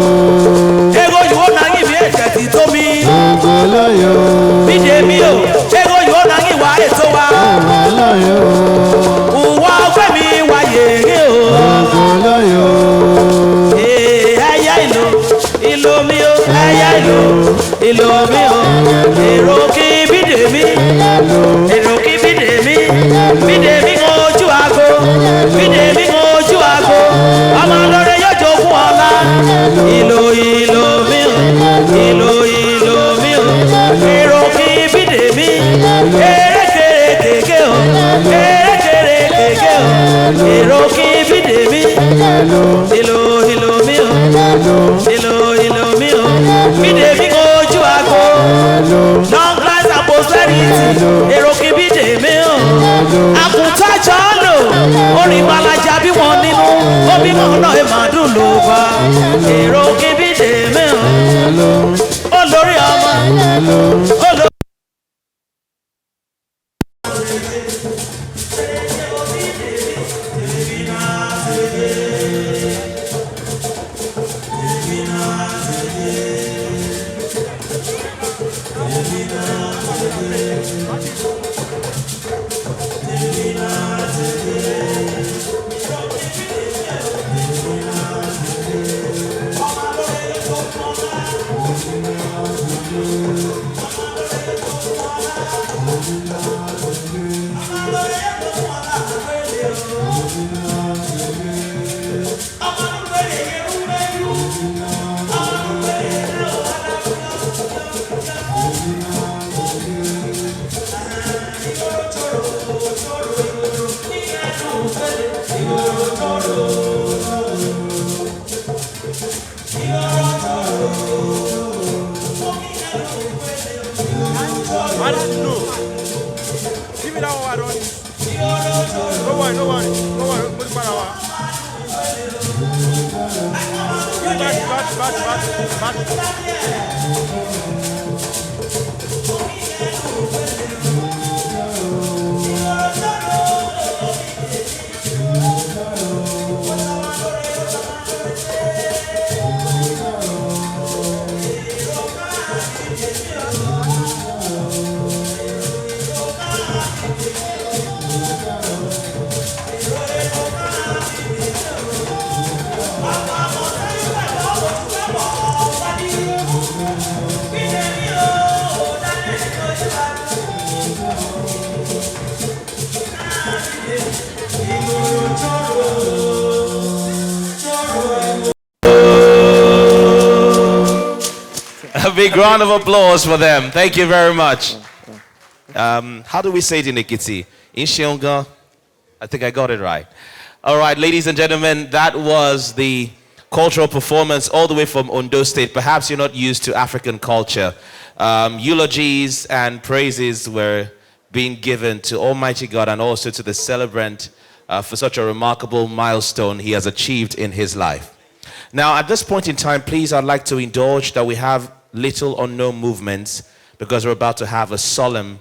Ego yìí ó náà yìí mi ẹ̀jẹ̀ ti tó mi.
Gbogbo lórí o.
Bídèmí o. Ego yìí ó náà yìí wá ètò wa.
Gbogbo lórí o.
Ìwọ ọgbẹ́ mi wá yèrè o.
Gbogbo lórí o.
Ẹyà ìlò mi o. Ẹyà ìlò mi o. Èrò kí Bídèmí. Èrò kí Bídèmí. Bídèmí ń ojú àgbo. Bídèmí ń ojú àgbo. Ọmọ lóore yóò jogún ọlá. Ìlò mi o. Ìlò mi o. Èrò kí Bídèmí. Erékeré kéké o. Erékeré kéké o. Èrò kí Bídèmí. Ìlò mi o. Ìlò mi o. Bídèmí ń ojú àgbo. Long life and prosperity. Èrò kí Bídèmí o. Àkùntàn jọ lò. Orin gbalaja bí wọn nínú. Omi náà náà ẹ̀ máa dùn ló bá. Èrò kí Bídèmí o. Olórí ọmọ. Olórí.
Divina,
I don't know. Give me that one, I don't need. No worry, no worry, no worry. Put it back.
A big round of applause for them. Thank you very much. How do we say it in Ekiti? Insheonga? I think I got it right. All right, ladies and gentlemen, that was the cultural performance all the way from Ondo State. Perhaps you're not used to African culture. Eulogies and praises were being given to Almighty God and also to the celebrant for such a remarkable milestone he has achieved in his life. Now, at this point in time, please, I'd like to indulge that we have little or no movements because we're about to have a solemn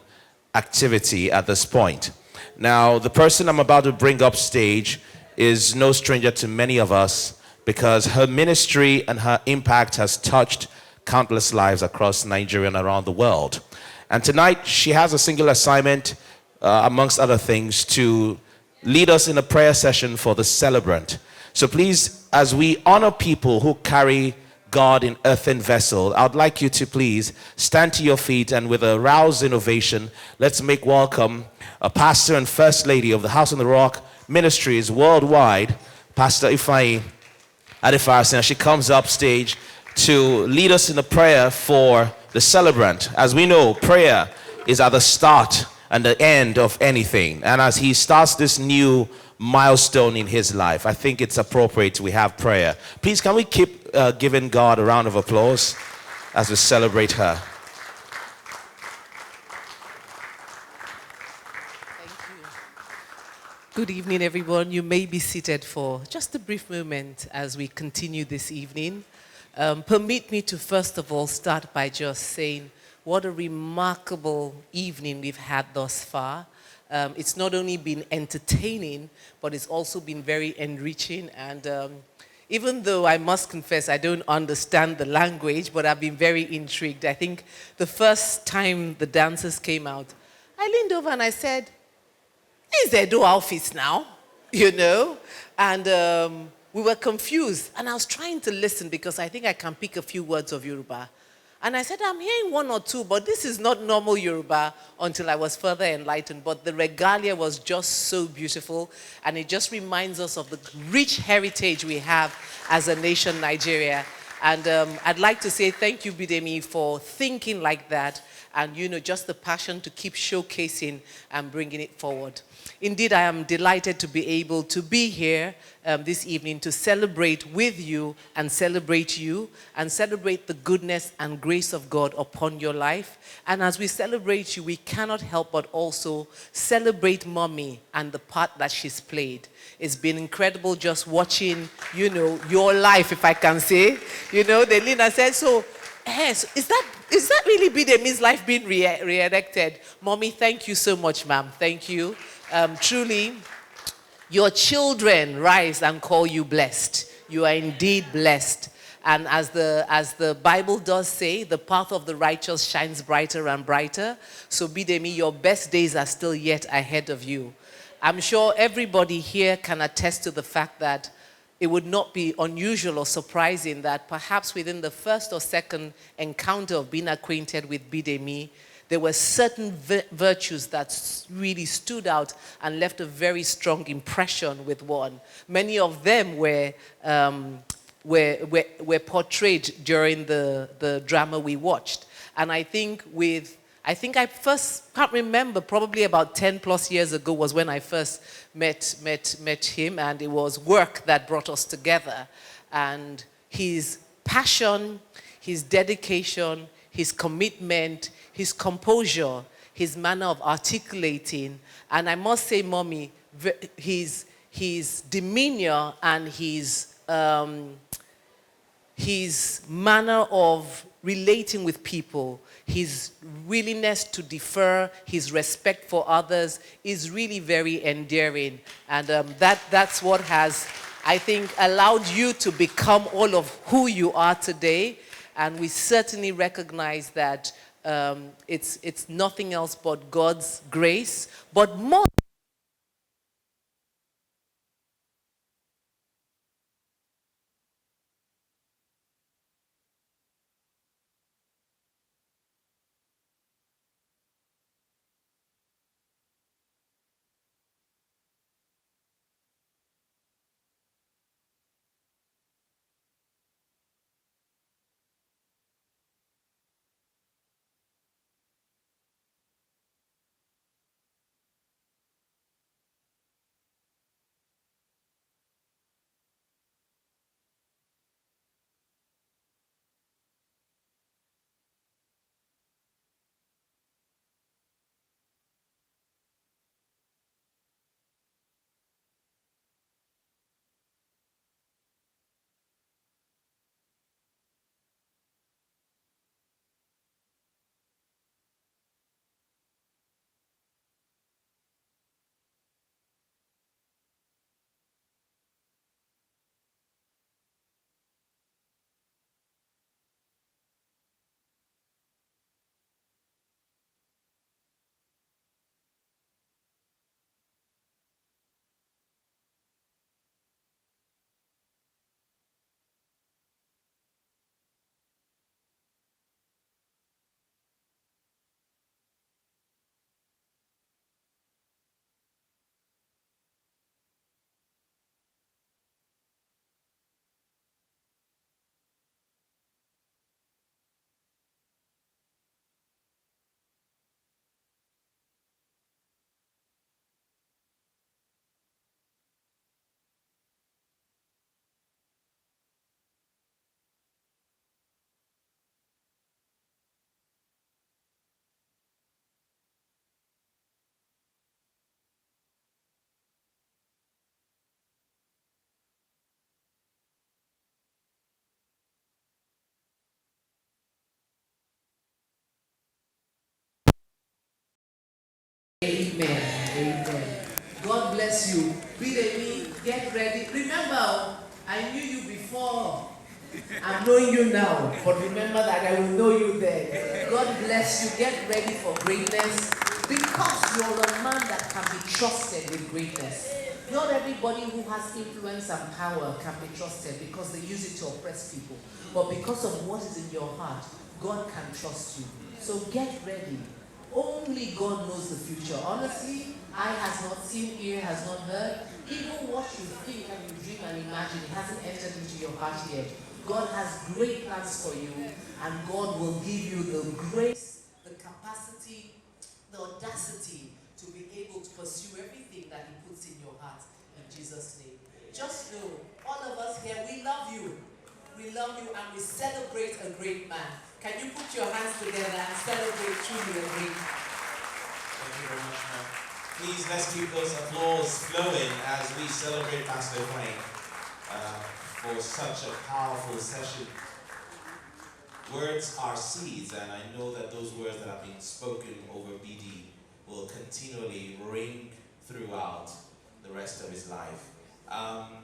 activity at this point. Now, the person I'm about to bring up stage is no stranger to many of us because her ministry and her impact has touched countless lives across Nigeria and around the world. And tonight, she has a single assignment, amongst other things, to lead us in a prayer session for the celebrant. So please, as we honor people who carry God in earthen vessel, I'd like you to please stand to your feet and with a rousing ovation, let's make welcome a pastor and first lady of the House on the Rock Ministries worldwide, Pastor Ifeanyi Adefarsin. She comes up stage to lead us in a prayer for the celebrant. As we know, prayer is at the start and the end of anything. And as he starts this new milestone in his life, I think it's appropriate we have prayer. Please, can we keep giving God a round of applause as we celebrate her?
Thank you. Good evening, everyone. You may be seated for just a brief moment as we continue this evening. Permit me to first of all start by just saying what a remarkable evening we've had thus far. It's not only been entertaining, but it's also been very enriching. And even though I must confess I don't understand the language, but I've been very intrigued. I think the first time the dancers came out, I leaned over and I said, is there no office now? You know? And we were confused. And I was trying to listen because I think I can pick a few words of Yoruba. And I said, I'm hearing one or two, but this is not normal Yoruba, until I was further enlightened. But the regalia was just so beautiful, and it just reminds us of the rich heritage we have as a nation, Nigeria. And I'd like to say thank you, Bidemi, for thinking like that, and just the passion to keep showcasing and bringing it forward. Indeed, I am delighted to be able to be here this evening to celebrate with you and celebrate the goodness and grace of God upon your life. And as we celebrate you, we cannot help but also celebrate Mommy and the part that she's played. It's been incredible just watching, your life, if I can say. Delina said, so, yes, is that really Bidemi's life being re-elected? Mommy, thank you so much, ma'am. Thank you. Truly, your children rise and call you blessed. You are indeed blessed. And as the Bible does say, the path of the righteous shines brighter and brighter. So Bidemi, your best days are still yet ahead of you. I'm sure everybody here can attest to the fact that it would not be unusual or surprising that perhaps within the first or second encounter of being acquainted with Bidemi, there were certain virtues that really stood out and left a very strong impression with one. Many of them were portrayed during the drama we watched. And I think with I think I first can't remember, probably about 10 plus years ago was when I first met him, and it was work that brought us together. And his passion, his dedication, his commitment, his composure, his manner of articulating, and I must say, Mommy, his demeanor and his manner of relating with people, his willingness to defer, his respect for others is really very endearing. And that's what has, I think, allowed you to become all of who you are today. And we certainly recognize that it's nothing else but God's grace. But more
Amen. Amen. God bless you. Bidemi, get ready. Remember, I knew you before. I'm knowing you now. But remember that I will know you then. God bless you. Get ready for greatness. Because you're a man that can be trusted with greatness. Not everybody who has influence and power can be trusted because they use it to oppress people. But because of what is in your heart, God can trust you. So get ready. Only God knows the future. Honestly, eye has not seen, ear has not heard. Even what you think and you dream and imagine, it hasn't entered into your heart yet. God has great plans for you, and God will give you the grace, the capacity, the audacity to be able to pursue everything that He puts in your heart. In Jesus' name. Just know, all of us here, we love you. We love you and we celebrate a great man. Can you put your hands together and celebrate truly a great man?
Thank you very much, ma'am. Please, let's keep those applause flowing as we celebrate Pastor Frank for such a powerful session. Words are seeds, and I know that those words that have been spoken over BD will continually ring throughout the rest of his life.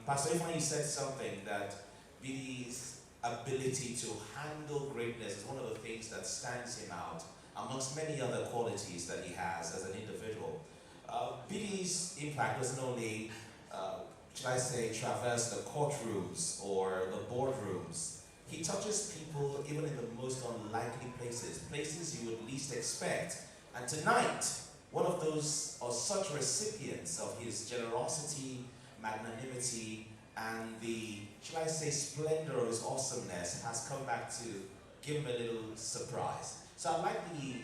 Pastor Ifan, you said something that BD's ability to handle greatness is one of the things that stands him out amongst many other qualities that he has as an individual. BD's impact doesn't only, should I say, traverse the courtrooms or the boardrooms. He touches people even in the most unlikely places, places you would least expect. And tonight, one of those or such recipients of his generosity, magnanimity, and the, should I say, splendor of his awesomeness has come back to give him a little surprise. So I'd like the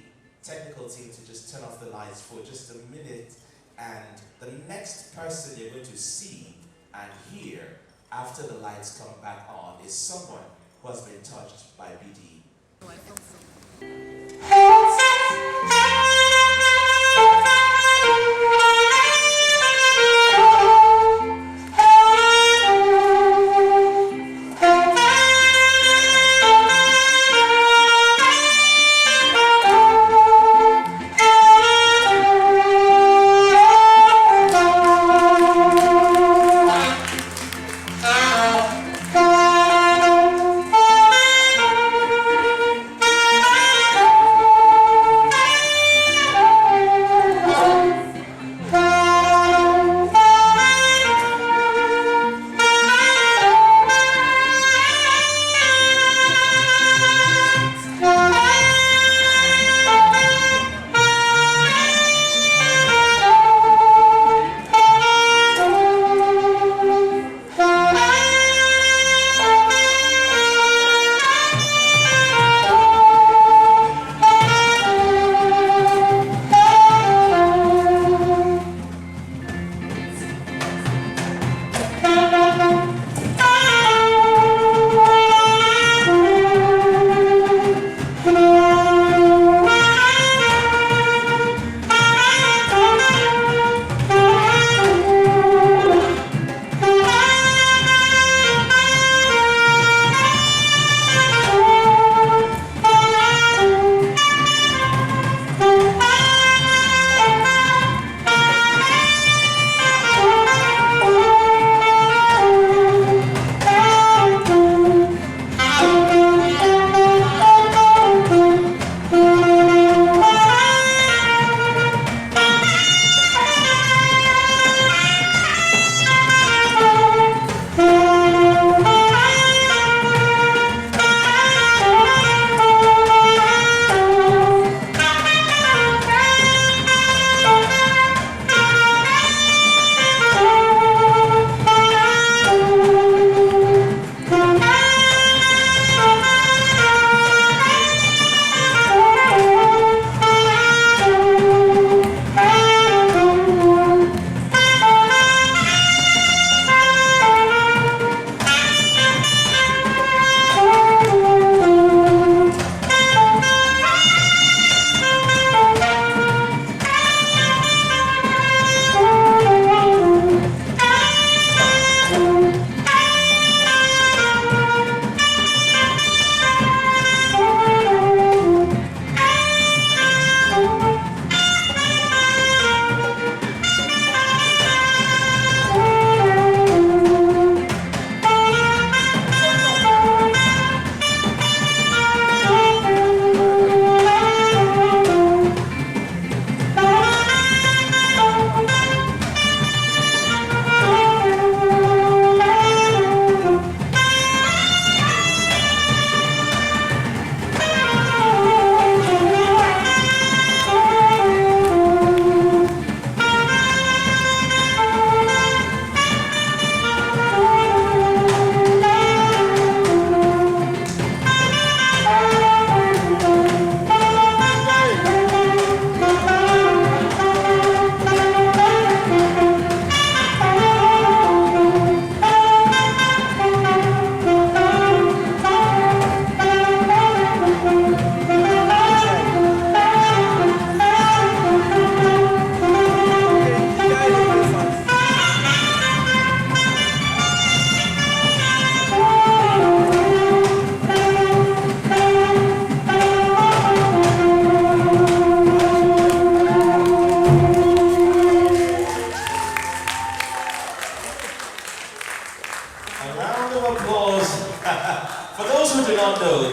technical team to just turn off the lights for just a minute. And the next person you're going to see and hear after the lights come back on is someone who has been touched by Bidemi.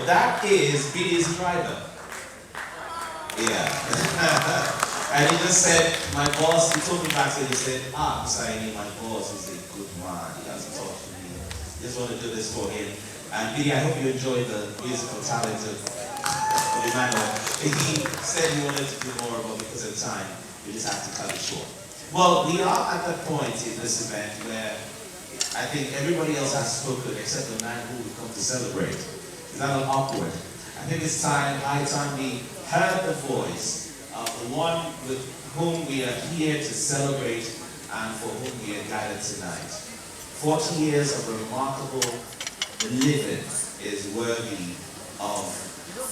That is Bidemi's driver. Yeah. And he just said, my boss, he told me back, so he said, Saini, my boss is a good man. He has talked to me. Just want to do this for him. And Bidemi, I hope you enjoyed the musical talent of Olumide. He said he wanted to do more, but because of time, we just have to cut it short. Well, we are at that point in this event where I think everybody else has spoken except the man who will come to celebrate. Is that not awkward? I think it's time, high time we heard the voice of the one with whom we are here to celebrate and for whom we are gathered tonight. 40 years of remarkable living is worthy of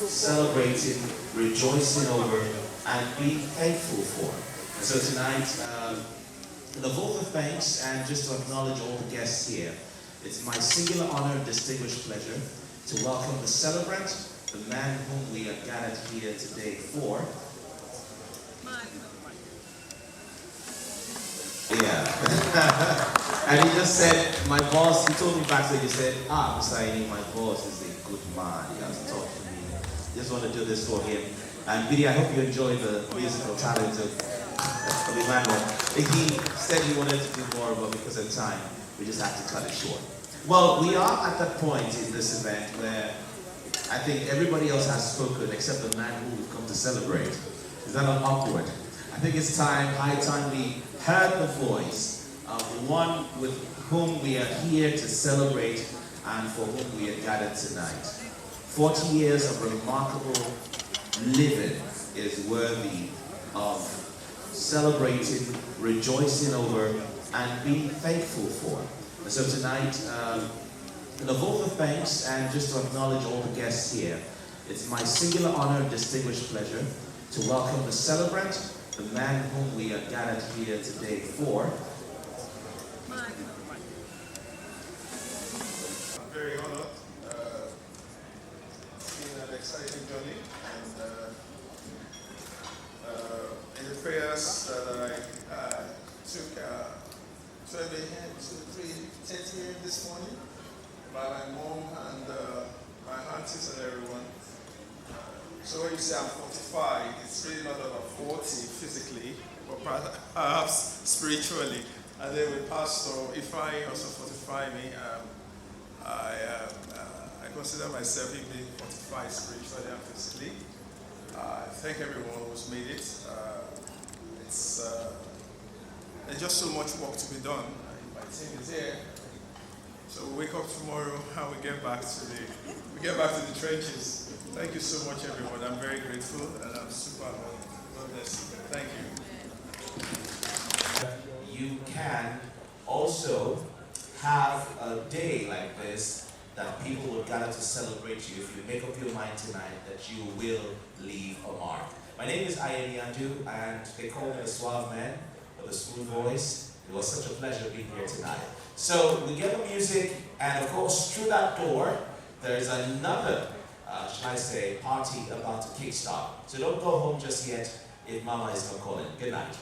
celebrating, rejoicing over, and being thankful for. And so tonight, in the vote of thanks and just to acknowledge all the guests here, it's my singular honor and distinguished pleasure to welcome the celebrant, the man whom we are gathered here today for. Yeah. And he just said, my boss, he told me back then, he said, Mr. Aini, my boss is a good man. He has talked to me. Just want to do this for him. And Bidemi, I hope you enjoy the musical talent of Emmanuel. He said he wanted to do more, but because of time, we just have to cut it short. Well, we are at that point in this event where I think everybody else has spoken except the man who we've come to celebrate. Is that not awkward? I think it's time, high time we heard the voice of the one with whom we are here to celebrate and for whom we are gathered tonight. 40 years of remarkable living is worthy of celebrating, rejoicing over, and being thankful for. And so tonight, in a vote of thanks and just to acknowledge all the guests here, it's my singular honor and distinguished pleasure to welcome the celebrant, the man whom we are gathered here today for.
I'm very honored. It's been an exciting journey, and in the prayers that I took 10 years this morning by my mom and my aunties and everyone. So when you say I'm 45, it's really not about 40 physically, but perhaps spiritually. And then with Pastor Ifeanyi also fortified me. I consider myself being 45 spiritually and physically. Thank everyone who's made it. There's just so much work to be done. My team is here. So we wake up tomorrow and we get back to the trenches. Thank you so much, everyone. I'm very grateful and I'm super honored. God bless you. Thank you.
You can also have a day like this that people will gather to celebrate you if you make up your mind tonight that you will leave a mark. My name is Ayeni Andu, and they call me the suave man with a smooth voice. It was such a pleasure being here tonight. So we get the music, and of course, through that door, there's another, should I say, party about to kickstart. So don't go home just yet if Mama is not calling. Good night.